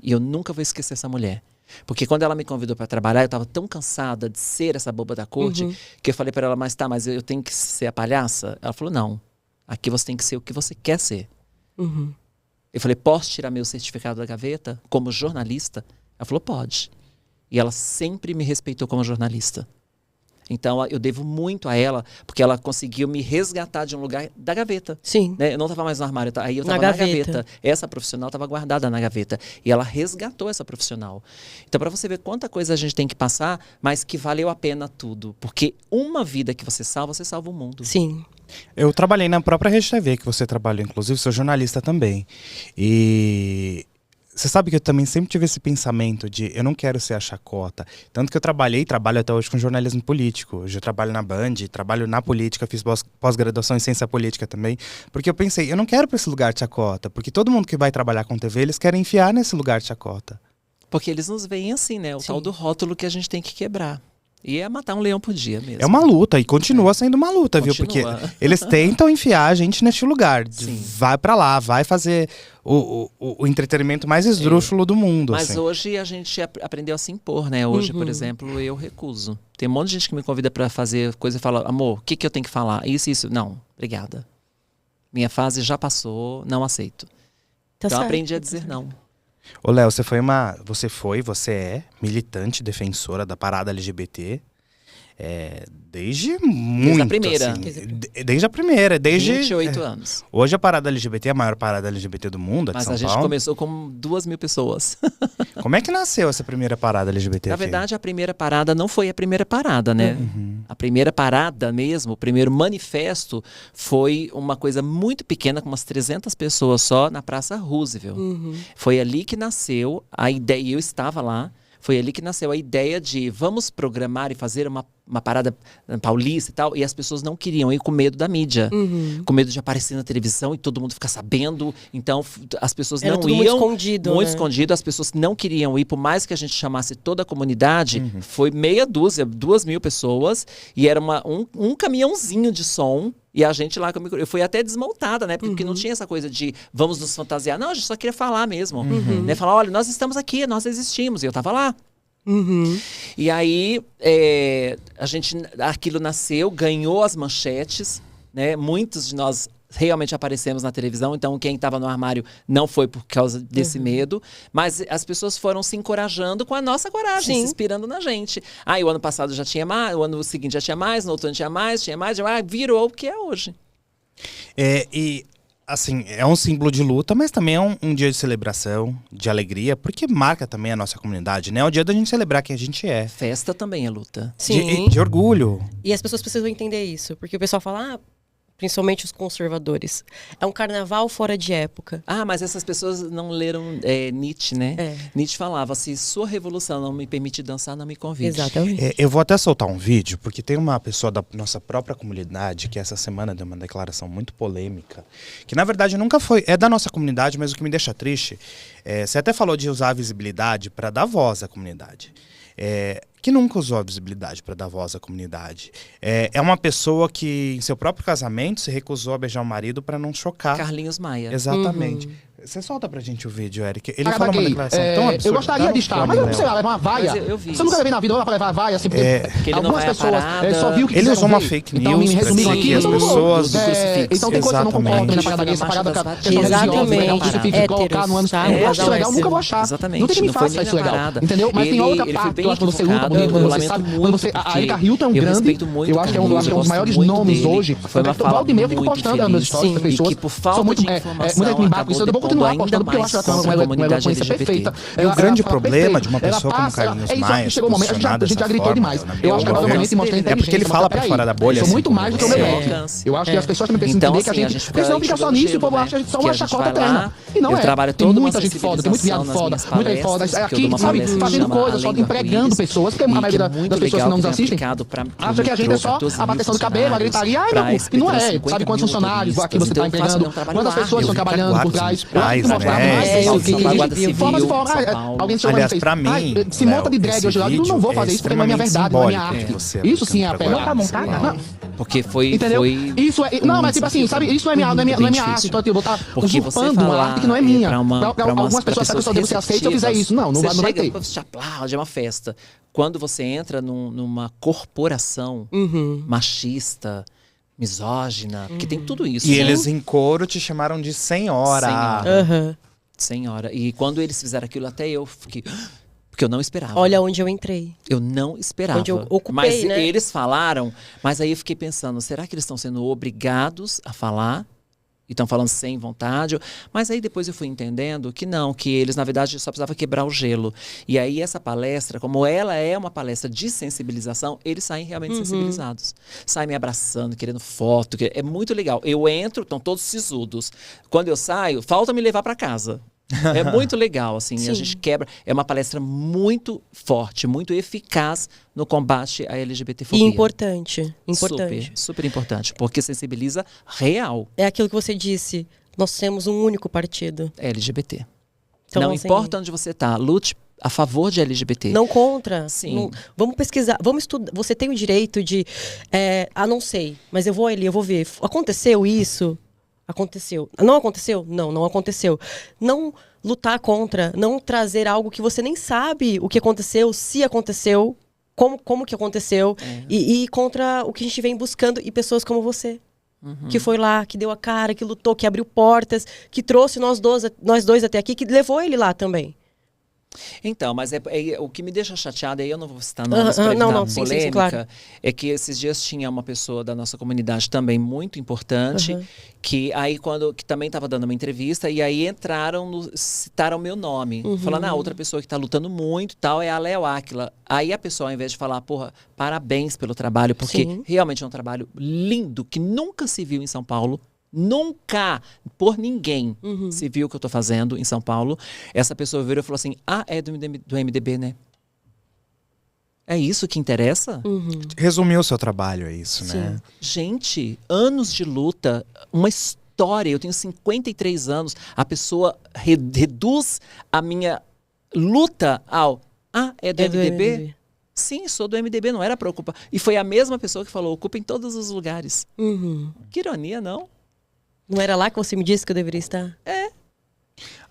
E eu nunca vou esquecer essa mulher. Porque quando ela me convidou para trabalhar, eu estava tão cansada de ser essa boba da corte, que eu falei para ela, mas eu tenho que ser a palhaça? Ela falou, não. Aqui você tem que ser o que você quer ser. Eu falei, posso tirar meu certificado da gaveta como jornalista? Ela falou, pode. E ela sempre me respeitou como jornalista. Então, eu devo muito a ela, porque ela conseguiu me resgatar de um lugar da gaveta. Sim. Né? Eu não estava mais no armário, aí eu estava Na na gaveta. gaveta. Essa profissional estava guardada na gaveta. E ela resgatou essa profissional. Então, para você ver quanta coisa a gente tem que passar, mas que valeu a pena tudo. Porque uma vida que você salva o mundo. Sim. Eu trabalhei na própria Rede TV, que você trabalhou, inclusive, sou jornalista também. E você sabe que eu também sempre tive esse pensamento de eu não quero ser a chacota. Tanto que eu trabalho até hoje com jornalismo político. Hoje eu trabalho na Band, trabalho na política, fiz pós-graduação em ciência política também. Porque eu pensei, eu não quero para esse lugar de chacota. Porque todo mundo que vai trabalhar com TV, eles querem enfiar nesse lugar de chacota. Porque eles nos veem assim, né? O Sim. tal do rótulo que a gente tem que quebrar. E é matar um leão por dia mesmo. É uma luta e continua sendo uma luta, viu? Continua. Porque eles tentam enfiar a gente neste lugar. Sim. Vai pra lá, vai fazer o entretenimento mais esdrúxulo do mundo. Mas assim. hoje a gente aprendeu a se impor, né? Hoje, por exemplo, eu recuso. Tem um monte de gente que me convida pra fazer coisa e fala, amor, o que eu tenho que falar? Isso. Não, obrigada. Minha fase já passou, não aceito. Tá Então certo. aprendi a dizer não. Ô, Léo, você é militante, defensora da parada LGBT. Desde muito, a primeira. assim, desde a primeira. Desde 28 anos. Hoje a parada LGBT é a maior parada LGBT do mundo, aqui em Mas São a gente Paulo. começou com 2.000 pessoas. Como é que nasceu essa primeira parada LGBT? Na aqui? verdade, a primeira parada não foi a primeira parada, né? A primeira parada mesmo, o primeiro manifesto, foi uma coisa muito pequena, com umas 300 pessoas só, na Praça Roosevelt. Foi ali que nasceu a ideia, e eu estava lá, foi ali que nasceu a ideia de vamos programar e fazer uma parada paulista e tal, e as pessoas não queriam ir com medo da mídia, com medo de aparecer na televisão e todo mundo ficar sabendo, então as pessoas Era não tudo iam. muito escondido, Muito né? escondido, as pessoas não queriam ir, por mais que a gente chamasse toda a comunidade, foi meia dúzia, 2.000 pessoas, e era um caminhãozinho de som, e a gente lá com o microfone. Eu fui até desmontada, né? Porque não tinha essa coisa de vamos nos fantasiar. Não, a gente só queria falar mesmo. Né? Falar, olha, nós estamos aqui, nós existimos. E eu tava lá. E aí, aquilo nasceu, ganhou as manchetes, né? Muitos de nós realmente aparecemos na televisão, então quem estava no armário não foi por causa desse medo, mas as pessoas foram se encorajando com a nossa coragem, se inspirando na gente. O ano passado já tinha mais, o ano seguinte já tinha mais, no outro ano tinha mais, virou o que é hoje. E assim, é um símbolo de luta, mas também é um dia de celebração, de alegria, porque marca também a nossa comunidade, né? É o dia da gente celebrar quem a gente é. Festa também é luta. Sim. De orgulho. E as pessoas precisam entender isso, porque o pessoal fala, principalmente os conservadores, é um carnaval fora de época. Mas essas pessoas não leram Nietzsche, né? Nietzsche falava, se sua revolução não me permite dançar, não me convide. Exatamente. Eu vou até soltar um vídeo, porque tem uma pessoa da nossa própria comunidade que essa semana deu uma declaração muito polêmica, que na verdade nunca foi, é da nossa comunidade, mas o que me deixa triste, você até falou de usar a visibilidade para dar voz à comunidade. Que nunca usou a visibilidade para dar voz à comunidade. É uma pessoa que, em seu próprio casamento, se recusou a beijar o marido para não chocar. Carlinhos Maia. Exatamente. Você solta pra gente o vídeo, Eric. Ele fala uma declaração tão absurda. Eu gostaria de estar, mas eu não sei lá, levar uma vaia. Eu vi. Você nunca levei na vida, pra levar uma vaia, assim, porque algumas pessoas só viu o que ele usou uma ver. fake Então, news me resumindo pra aqui, as pessoas... então tem coisa que eu não concordo na parada gay, essa parada da questão religiosa, pegar um crucifixo e colocar no ano. Eu acho isso legal, nunca vou achar. Exatamente. Não tem quem me faça isso legal, entendeu? Mas tem outra parte, eu acho que quando você luta bonito, quando você sabe, quando você... A Erika Hilton é um grande, eu acho que é um dos maiores nomes hoje. Volta e meia eu fico postando as minhas histórias das pessoas. E que por falta de informação, muita gente me embarca, eu vou continuar postando porque eu acho ela é perfeita. E o grande problema de uma pessoa como Carlinhos Maia, chegou o momento, a gente já gritou demais. Eu acho que agora é o momento de mostrar inteligência. É porque ele fala pra fora da bolha. Eu sou muito mais do que o meu ego. Eu acho que as pessoas também precisam entender que a gente... Porque senão fica só nisso e o povo acha que a gente só uma chacota eterna. E não é. Tem muita gente foda, tem muito viado foda, muita gente foda. Aqui, sabe, fazendo coisas, só empregando pessoas, porque a maioria das pessoas que não nos assistem acha que a gente é só a bateção do cabelo, a gritaria. E não é. Sabe quantos funcionários aqui você está empregando? Quantas pessoas estão trabalhando por trás? Alguém chama aliás, pra mim, se monta de drag hoje lá, eu não vou fazer isso porque não é minha verdade, não é minha arte. Isso sim é a pele. Porque foi... Entendeu? Isso é... Não, mas tipo assim, sabe? Isso não é minha arte. Então eu vou estar usurpando uma arte que não é minha. Pra algumas pessoas, sabe que eu devo ser aceito se eu fizer isso. Não vai ter. Você aplaude, é uma festa. Quando você entra numa corporação machista, misógina, que tem tudo isso. E eles em coro te chamaram de senhora. Senhora. E quando eles fizeram aquilo, até eu fiquei... Porque eu não esperava. Olha onde eu entrei. Eu não esperava. Onde eu ocupei, mas né? Eles falaram, mas aí eu fiquei pensando, será que eles estão sendo obrigados a falar? E estão falando sem vontade? Mas aí depois eu fui entendendo que não, que eles, na verdade, só precisavam quebrar o gelo. E aí essa palestra, como ela é uma palestra de sensibilização, eles saem realmente sensibilizados. Saem me abraçando, querendo foto. É muito legal. Eu entro, estão todos sisudos. Quando eu saio, falta me levar para casa. É muito legal, assim, a gente quebra. É uma palestra muito forte, muito eficaz no combate à LGBTfobia. E importante. Super importante, porque sensibiliza real. É aquilo que você disse, nós temos um único partido. LGBT. Então, não assim, importa onde você está, lute a favor de LGBT. Não contra. Sim. Não, vamos pesquisar, vamos estudar. Você tem o direito de... não sei, mas eu vou ali, eu vou ver. Aconteceu isso? Aconteceu. Não aconteceu? Não aconteceu. Não lutar contra, não trazer algo que você nem sabe o que aconteceu, se aconteceu, como que aconteceu, e contra o que a gente vem buscando, e pessoas como você. Que foi lá, que deu a cara, que lutou, que abriu portas, que trouxe nós dois até aqui, que levou ele lá também. Então, mas o que me deixa chateada, aí eu não vou citar nomes para evitar polêmica, sim, claro. É que esses dias tinha uma pessoa da nossa comunidade também muito importante, que aí que também estava dando uma entrevista, e aí citaram meu nome, falando, outra pessoa que está lutando muito e tal, é a Léo Áquila. Aí a pessoa, ao invés de falar, parabéns pelo trabalho, porque realmente é um trabalho lindo, que nunca se viu em São Paulo, nunca, por ninguém, se viu o que eu tô fazendo em São Paulo. Essa pessoa virou e falou assim, é do MDB, né? É isso que interessa? Resumiu o seu trabalho, é isso, né? Gente, anos de luta, uma história. Eu tenho 53 anos. A pessoa reduz a minha luta ao... é do MDB? Sim, sou do MDB, não era para ocupar. E foi a mesma pessoa que falou, ocupa em todos os lugares. Que ironia, não? Não era lá que você me disse que eu deveria estar?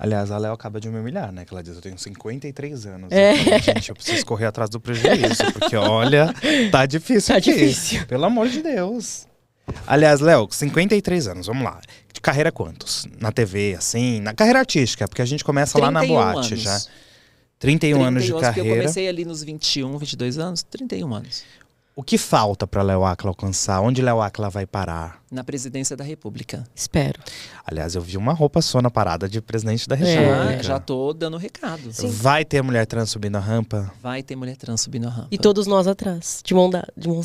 Aliás, a Léo acaba de me humilhar, né? Que ela diz, eu tenho 53 anos. Então, gente, eu preciso correr atrás do prejuízo. Porque, olha, tá difícil aqui. Difícil. Pelo amor de Deus. Aliás, Léo, 53 anos, vamos lá. De carreira quantos? Na TV, assim? Na carreira artística, porque a gente começa lá na boate já. 31 anos de carreira. Eu comecei ali nos 21, 22 anos, 31 anos. O que falta para Léo Áquila alcançar? Onde Léo Áquila vai parar? Na presidência da República. Espero. Aliás, eu vi uma roupa sua na parada de presidente da República. Já tô dando recado. Sim. Vai ter mulher trans subindo a rampa? Vai ter mulher trans subindo a rampa. E todos nós atrás, de mãos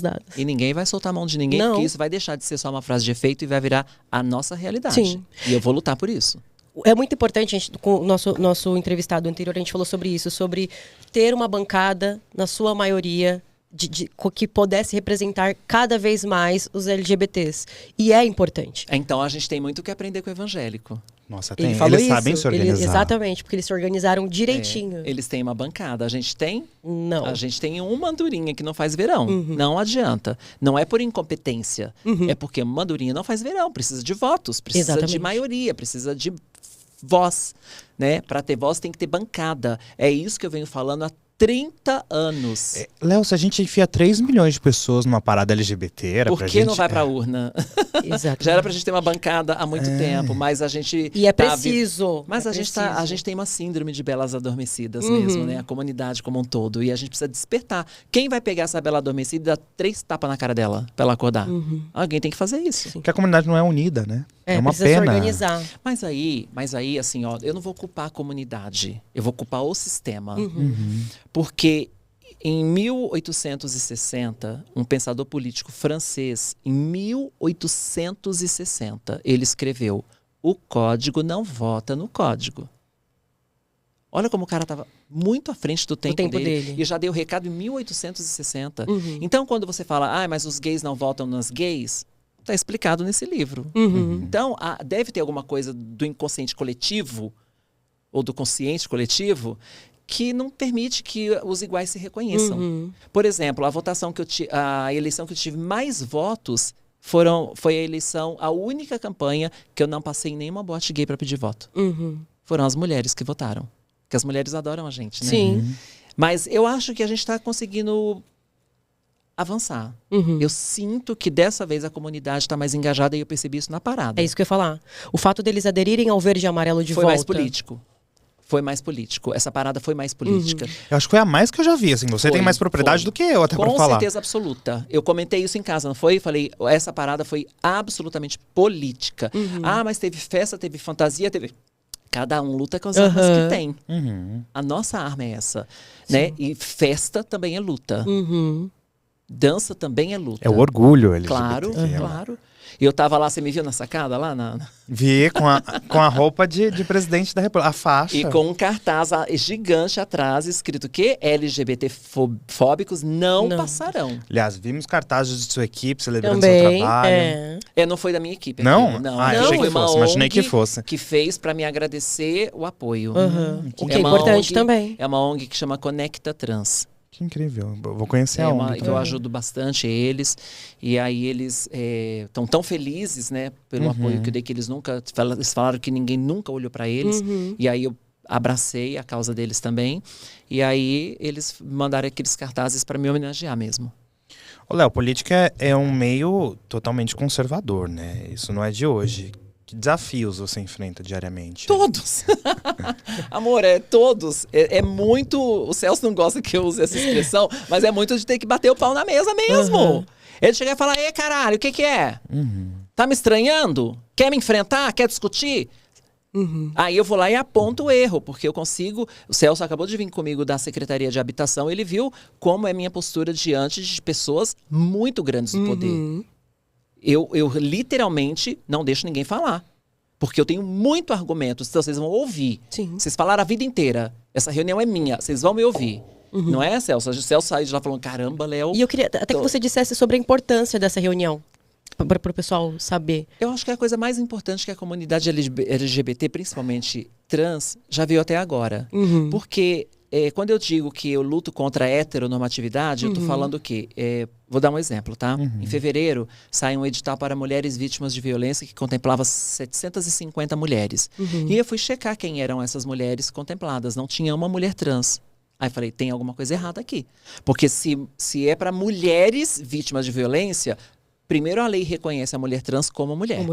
dadas. E ninguém vai soltar a mão de ninguém, porque isso vai deixar de ser só uma frase de efeito e vai virar a nossa realidade. Sim. E eu vou lutar por isso. É muito importante, gente, com o nosso entrevistado anterior, a gente falou sobre isso, sobre ter uma bancada, na sua maioria, que pudesse representar cada vez mais os LGBTs. E é importante. Então a gente tem muito o que aprender com o evangélico. Nossa, tem. Eles sabem se organizar. Exatamente, porque eles se organizaram direitinho. Eles têm uma bancada. A gente tem? Não. A gente tem uma andorinha que não faz verão. Não adianta. Não é por incompetência. É porque uma andorinha não faz verão. Precisa de votos, precisa de maioria, precisa de voz, né? Para ter voz tem que ter bancada. É isso que eu venho falando há 30 anos. Léo, se a gente enfia 3 milhões de pessoas numa parada LGBT, era Por pra que gente... não vai pra urna? Exato. Já era pra gente ter uma bancada há muito tempo, mas a gente... E é preciso. Mas a gente tem uma síndrome de belas adormecidas mesmo, né? A comunidade como um todo. E a gente precisa despertar. Quem vai pegar essa bela adormecida e dar 3 tapas na cara dela pra ela acordar? Alguém tem que fazer isso. Porque a comunidade não é unida, né? É uma precisa pena. se organizar. Mas aí, assim, ó, eu não vou culpar a comunidade. Eu vou culpar o sistema. Porque em 1860, um pensador político francês, em 1860, ele escreveu: o código não vota no código. Olha como o cara estava muito à frente do tempo dele. E já deu recado em 1860. Então, quando você fala, mas os gays não votam nas gays, está explicado nesse livro. Então, deve ter alguma coisa do inconsciente coletivo ou do consciente coletivo que não permite que os iguais se reconheçam. Por exemplo, a eleição que eu tive mais votos foi a única campanha que eu não passei em nenhuma boate gay para pedir voto. Foram as mulheres que votaram. Porque as mulheres adoram a gente, né? Sim. Mas eu acho que a gente está conseguindo avançar. Eu sinto que dessa vez a comunidade está mais engajada e eu percebi isso na parada. É isso que eu ia falar. O fato deles aderirem ao verde e amarelo de volta... Foi mais político. Foi mais político. Essa parada foi mais política. Eu acho que foi a mais que eu já vi, assim. Você tem mais propriedade do que eu, até pra falar. Com certeza absoluta. Eu comentei isso em casa, não foi? Falei, essa parada foi absolutamente política. Mas teve festa, teve fantasia, teve... Cada um luta com as armas que tem. A nossa arma é essa, né? E festa também é luta. Dança também é luta. É o orgulho LGBT. Claro, claro. E eu tava lá, você me viu na sacada lá? Vi, com a roupa de presidente da República, a faixa. E com um cartaz gigante atrás, escrito o quê? LGBT-fóbicos não passarão. Aliás, vimos cartazes de sua equipe celebrando seu trabalho. Não foi da minha equipe. Não? Não, eu achei que fosse, imaginei que fosse. Que fez pra me agradecer o apoio. O que é importante também. É uma ONG que chama Conecta Trans. Que incrível. Eu vou conhecer a ONG. Eu ajudo bastante eles. E aí eles estão tão felizes, né? Pelo apoio que eu dei, que eles falaram que ninguém nunca olhou para eles. E aí eu abracei a causa deles também. E aí eles mandaram aqueles cartazes para me homenagear mesmo. Ô, Léo, política é um meio totalmente conservador, né? Isso não é de hoje. Que desafios você enfrenta diariamente? Todos! Amor, todos. É muito... O Celso não gosta que eu use essa expressão, mas é muito de ter que bater o pau na mesa mesmo. Ele chega e fala, caralho, o que é? Tá me estranhando? Quer me enfrentar? Quer discutir? Aí eu vou lá e aponto o erro, porque eu consigo... O Celso acabou de vir comigo da Secretaria de Habitação, ele viu como é minha postura diante de pessoas muito grandes do poder. Eu literalmente não deixo ninguém falar. Porque eu tenho muito argumento. Então vocês vão ouvir. Sim. Vocês falaram a vida inteira. Essa reunião é minha. Vocês vão me ouvir. Não é, Celso? O Celso saiu de lá falando, caramba, Léo... E eu queria até que você dissesse sobre a importância dessa reunião. Para o pessoal saber. Eu acho que é a coisa mais importante que a comunidade LGBT, principalmente trans, já veio até agora. Porque quando eu digo que eu luto contra a heteronormatividade, eu tô falando o quê? Vou dar um exemplo, tá? Em fevereiro, sai um edital para mulheres vítimas de violência que contemplava 750 mulheres. E eu fui checar quem eram essas mulheres contempladas. Não tinha uma mulher trans. Aí falei, tem alguma coisa errada aqui. Porque se é para mulheres vítimas de violência, primeiro a lei reconhece a mulher trans como mulher.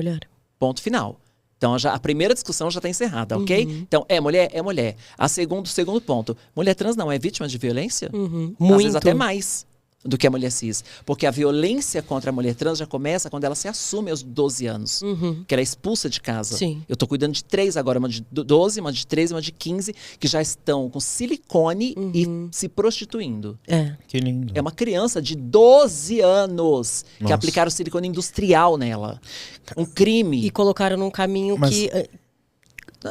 Ponto final. Então, a primeira discussão já está encerrada, ok? Então, é mulher? É mulher. Segundo ponto, mulher trans não é vítima de violência? Às vezes até mais do que a mulher cis. Porque a violência contra a mulher trans já começa quando ela se assume aos 12 anos. Que ela é expulsa de casa. Sim. Eu tô cuidando de 3 agora, uma de 12, uma de 13, uma de 15, que já estão com silicone e se prostituindo. Que lindo. É uma criança de 12 anos que aplicaram silicone industrial nela. Um crime. E colocaram num caminho que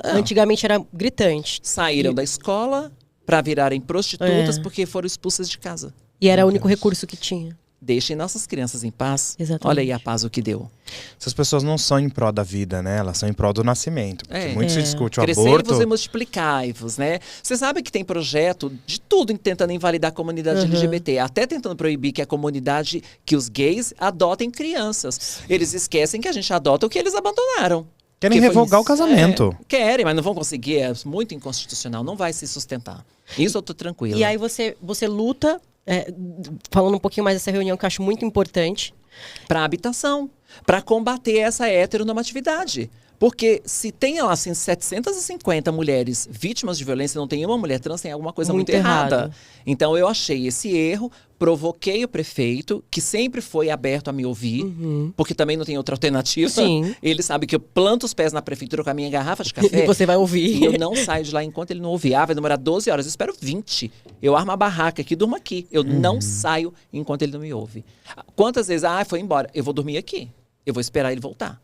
antigamente era gritante. Saíram da escola para virarem prostitutas porque foram expulsas de casa. E era o único recurso que tinha. Deixem nossas crianças em paz. Exatamente. Olha aí a paz o que deu. Essas pessoas não são em prol da vida, né? Elas são em prol do nascimento. Porque muito se discute o Crescei-vos aborto. e multiplicai-vos, né? Você sabe que tem projeto de tudo tentando invalidar a comunidade LGBT. Até tentando proibir que a comunidade, que os gays adotem crianças. Eles esquecem que a gente adota o que eles abandonaram. Querem revogar o casamento. Querem, mas não vão conseguir. É muito inconstitucional. Não vai se sustentar. Isso eu tô tranquila. E aí você luta... falando um pouquinho mais dessa reunião que eu acho muito importante. Para habitação, para combater essa heteronormatividade. Porque se tem lá assim, 750 mulheres vítimas de violência e não tem uma mulher trans, tem alguma coisa muito errada. Então eu achei esse erro, provoquei o prefeito, que sempre foi aberto a me ouvir, porque também não tem outra alternativa. Sim. Ele sabe que eu planto os pés na prefeitura com a minha garrafa de café. E você vai ouvir. E eu não saio de lá enquanto ele não ouvir. Vai demorar 12 horas, eu espero 20. Eu armo a barraca aqui, durmo aqui. Eu não saio enquanto ele não me ouve. Quantas vezes, foi embora, eu vou dormir aqui. Eu vou esperar ele voltar.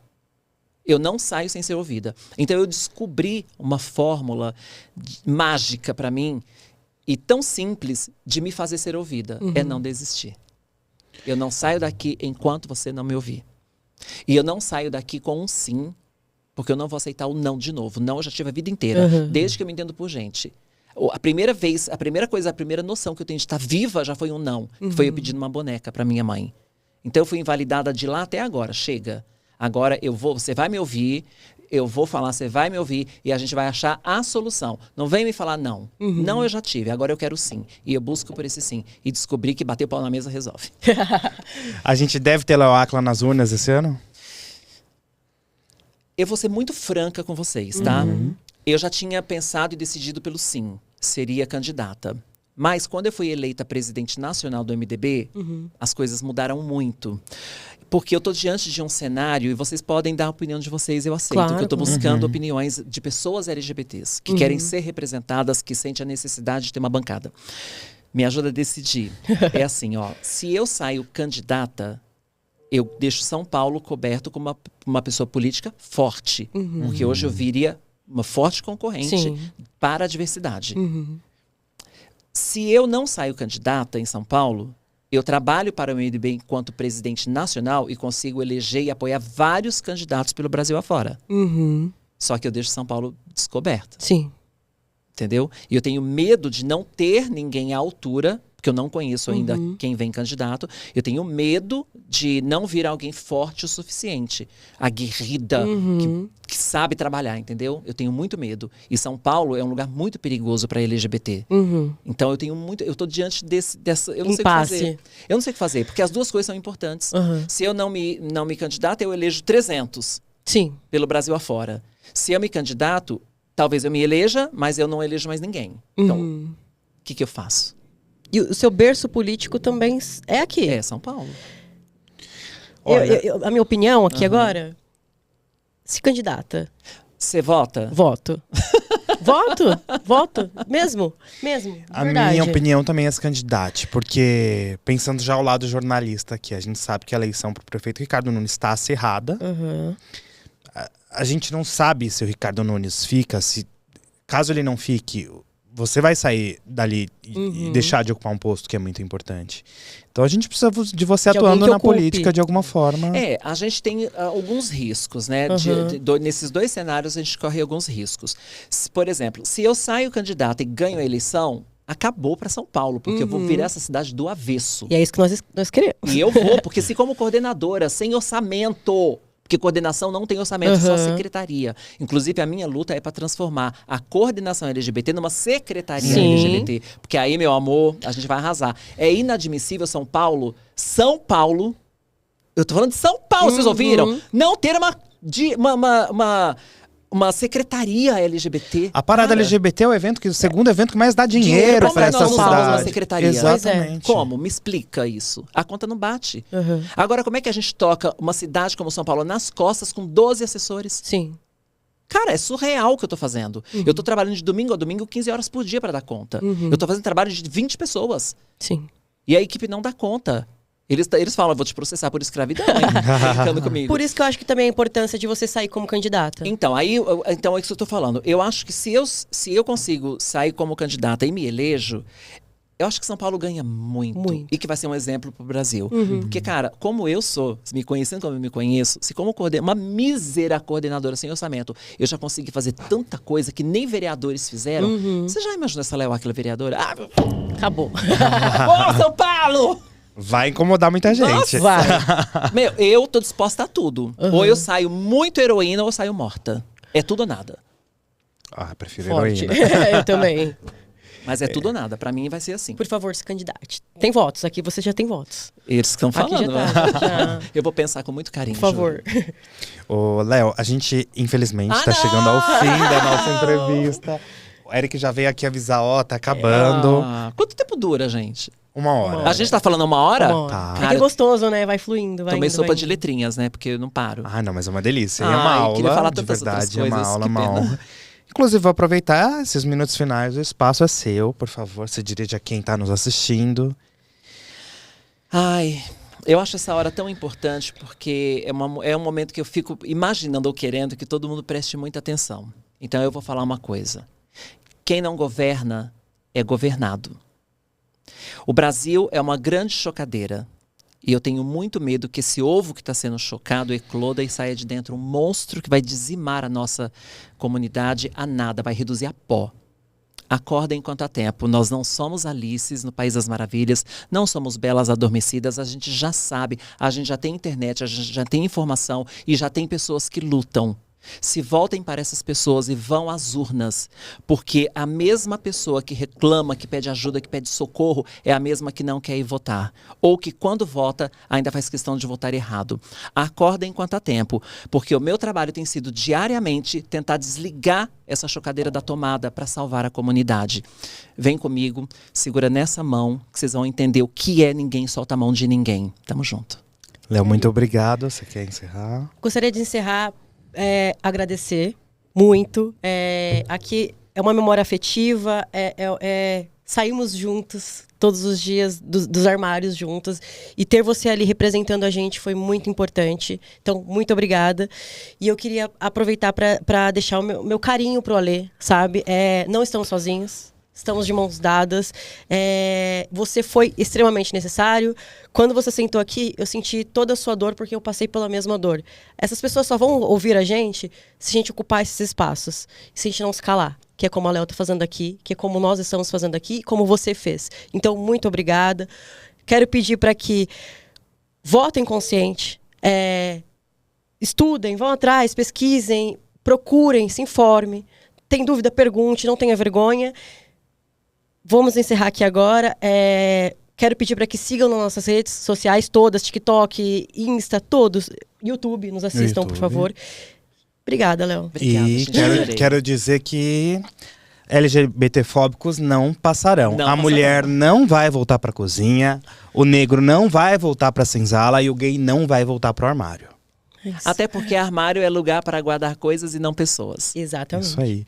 Eu não saio sem ser ouvida. Então eu descobri uma fórmula mágica para mim e tão simples de me fazer ser ouvida. É não desistir. Eu não saio daqui enquanto você não me ouvir. E eu não saio daqui com um sim, porque eu não vou aceitar o não de novo. Não, eu já tive a vida inteira, desde que eu me entendo por gente. A primeira noção que eu tenho de estar viva já foi um não. Que foi eu pedindo uma boneca para minha mãe. Então eu fui invalidada de lá até agora. Chega. Agora você vai me ouvir, eu vou falar, você vai me ouvir e a gente vai achar a solução. Não vem me falar não. Não eu já tive, agora eu quero sim. E eu busco por esse sim. E descobri que bater o pau na mesa resolve. A gente deve ter Léo Áquila nas urnas esse ano? Eu vou ser muito franca com vocês, tá? Eu já tinha pensado e decidido pelo sim. Seria candidata. Mas quando eu fui eleita presidente nacional do MDB, as coisas mudaram muito. Porque eu estou diante de um cenário, e vocês podem dar a opinião de vocês, eu aceito. Claro. Que eu estou buscando opiniões de pessoas LGBTs, que querem ser representadas, que sentem a necessidade de ter uma bancada. Me ajuda a decidir. É assim, se eu saio candidata, eu deixo São Paulo coberto como uma pessoa política forte. Porque hoje eu viria uma forte concorrente para a diversidade. Se eu não saio candidata em São Paulo, eu trabalho para o MDB enquanto presidente nacional e consigo eleger e apoiar vários candidatos pelo Brasil afora. Só que eu deixo São Paulo descoberto. Sim. Entendeu? E eu tenho medo de não ter ninguém à altura, porque eu não conheço ainda quem vem candidato. Eu tenho medo de não vir alguém forte o suficiente. Aguerrida, que sabe trabalhar, entendeu? Eu tenho muito medo. E São Paulo é um lugar muito perigoso para LGBT. Então eu tenho muito... Eu tô diante dessa... Eu não sei o que fazer. Eu não sei o que fazer, porque as duas coisas são importantes. Se eu não me candidato, eu elejo 300. Sim. Pelo Brasil afora. Se eu me candidato, talvez eu me eleja, mas eu não elejo mais ninguém. Então, o que eu faço? E o seu berço político também é aqui. É São Paulo. A minha opinião aqui agora, se candidata. Você vota? Voto. Voto. Mesmo. A minha opinião também é se candidate, porque pensando já ao lado jornalista aqui, a gente sabe que a eleição para o prefeito Ricardo Nunes está acirrada. A gente não sabe se o Ricardo Nunes fica, caso ele não fique, você vai sair dali e deixar de ocupar um posto que é muito importante. Então a gente precisa de você atuando na política de alguma forma. A gente tem alguns riscos, né? Nesses dois cenários a gente corre alguns riscos. Por exemplo, se eu saio candidato e ganho a eleição, acabou para São Paulo, porque eu vou virar essa cidade do avesso. E é isso que nós queremos. E eu vou, porque se como coordenadora, sem orçamento, porque coordenação não tem orçamento, só secretaria. Inclusive, a minha luta é para transformar a coordenação LGBT numa secretaria LGBT. Porque aí, meu amor, a gente vai arrasar. É inadmissível São Paulo, eu tô falando de São Paulo, vocês ouviram? Não ter uma secretaria LGBT. A parada LGBT é o segundo evento que mais dá dinheiro para essa cidade. Como nós uma secretaria? Exatamente. Como? Me explica isso. A conta não bate. Agora, como é que a gente toca uma cidade como São Paulo nas costas com 12 assessores? Sim. Cara, é surreal o que eu tô fazendo. Eu tô trabalhando de domingo a domingo 15 horas por dia para dar conta. Eu tô fazendo trabalho de 20 pessoas. Sim. E a equipe não dá conta. Eles falam, vou te processar por escravidão, hein? Brincando comigo. Por isso que eu acho que também a importância de você sair como candidata. Então, é isso que eu tô falando. Eu acho que se eu consigo sair como candidata e me elejo, eu acho que São Paulo ganha muito. E que vai ser um exemplo pro Brasil. Porque, cara, como eu sou, me conhecendo como eu me conheço, se como uma mísera coordenadora sem orçamento, eu já consegui fazer tanta coisa que nem vereadores fizeram. Você já imaginou essa Léo, aquela vereadora? Acabou. Ô, São Paulo! Vai incomodar muita gente. Nossa, vai. Meu, eu tô disposta a tudo. Ou eu saio muito heroína ou eu saio morta. É tudo ou nada. Prefiro Forte. heroína. Eu também. Mas é tudo ou nada. Pra mim vai ser assim. Por favor, se candidate. Tem votos. Aqui você já tem votos. Eles estão falando. Aqui já tá. Eu vou pensar com muito carinho. Por favor. Ô, Léo, a gente, infelizmente, tá chegando ao fim da nossa entrevista. O Eric já veio aqui avisar, tá acabando. Quanto tempo dura, gente? 1 hora. A gente tá falando 1 hora? Tá. É que é gostoso, né? Vai fluindo, vai Tomei indo, sopa vai de indo. letrinhas, né? Porque eu não paro. Não, mas é uma delícia. É uma aula, queria falar de tantas outras verdade, é uma coisas, aula, que uma pena. honra. Inclusive, vou aproveitar esses minutos finais, o espaço é seu, por favor, se dirige a quem tá nos assistindo. Eu acho essa hora tão importante, porque é um momento que eu fico imaginando ou querendo que todo mundo preste muita atenção. Então eu vou falar uma coisa. Quem não governa é governado. O Brasil é uma grande chocadeira. E eu tenho muito medo que esse ovo que está sendo chocado ecloda e saia de dentro um monstro que vai dizimar a nossa comunidade a nada, vai reduzir a pó. Acorda enquanto há tempo. Nós não somos Alices no País das Maravilhas, não somos belas adormecidas, a gente já sabe, a gente já tem internet, a gente já tem informação e já tem pessoas que lutam. Se voltem para essas pessoas e vão às urnas, porque a mesma pessoa que reclama, que pede ajuda, que pede socorro, é a mesma que não quer ir votar. Ou que quando vota, ainda faz questão de votar errado. Acorda enquanto há tempo, porque o meu trabalho tem sido diariamente tentar desligar essa chocadeira da tomada para salvar a comunidade. Vem comigo, segura nessa mão, que vocês vão entender o que é ninguém solta a mão de ninguém. Tamo junto. Léo, muito obrigado. Você quer encerrar? Gostaria de encerrar agradecer muito. Aqui é uma memória afetiva. Saímos juntos todos os dias dos armários juntos. E ter você ali representando a gente foi muito importante. Então, muito obrigada. E eu queria aproveitar para deixar o meu carinho pro Alê, sabe? Não estamos sozinhos. Estamos de mãos dadas. Você foi extremamente necessário. Quando você sentou aqui, eu senti toda a sua dor, porque eu passei pela mesma dor. Essas pessoas só vão ouvir a gente se a gente ocupar esses espaços. Se a gente não se calar. Que é como a Léo está fazendo aqui, que é como nós estamos fazendo aqui e como você fez. Então, muito obrigada. Quero pedir para que votem consciente. Estudem, vão atrás, pesquisem, procurem, se informem. Tem dúvida, pergunte, não tenha vergonha. Vamos encerrar aqui agora. Quero pedir para que sigam nas nossas redes sociais todas, TikTok, Insta, todos. YouTube, nos assistam, por favor. Obrigada, Léo. Obrigada, e quero dizer que LGBTfóbicos não passarão. A mulher não vai voltar para a cozinha, o negro não vai voltar para a senzala e o gay não vai voltar para o armário. Até porque armário é lugar para guardar coisas e não pessoas. Exatamente. Isso aí.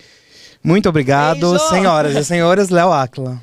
Muito obrigado, senhoras e senhores. Léo Áquila.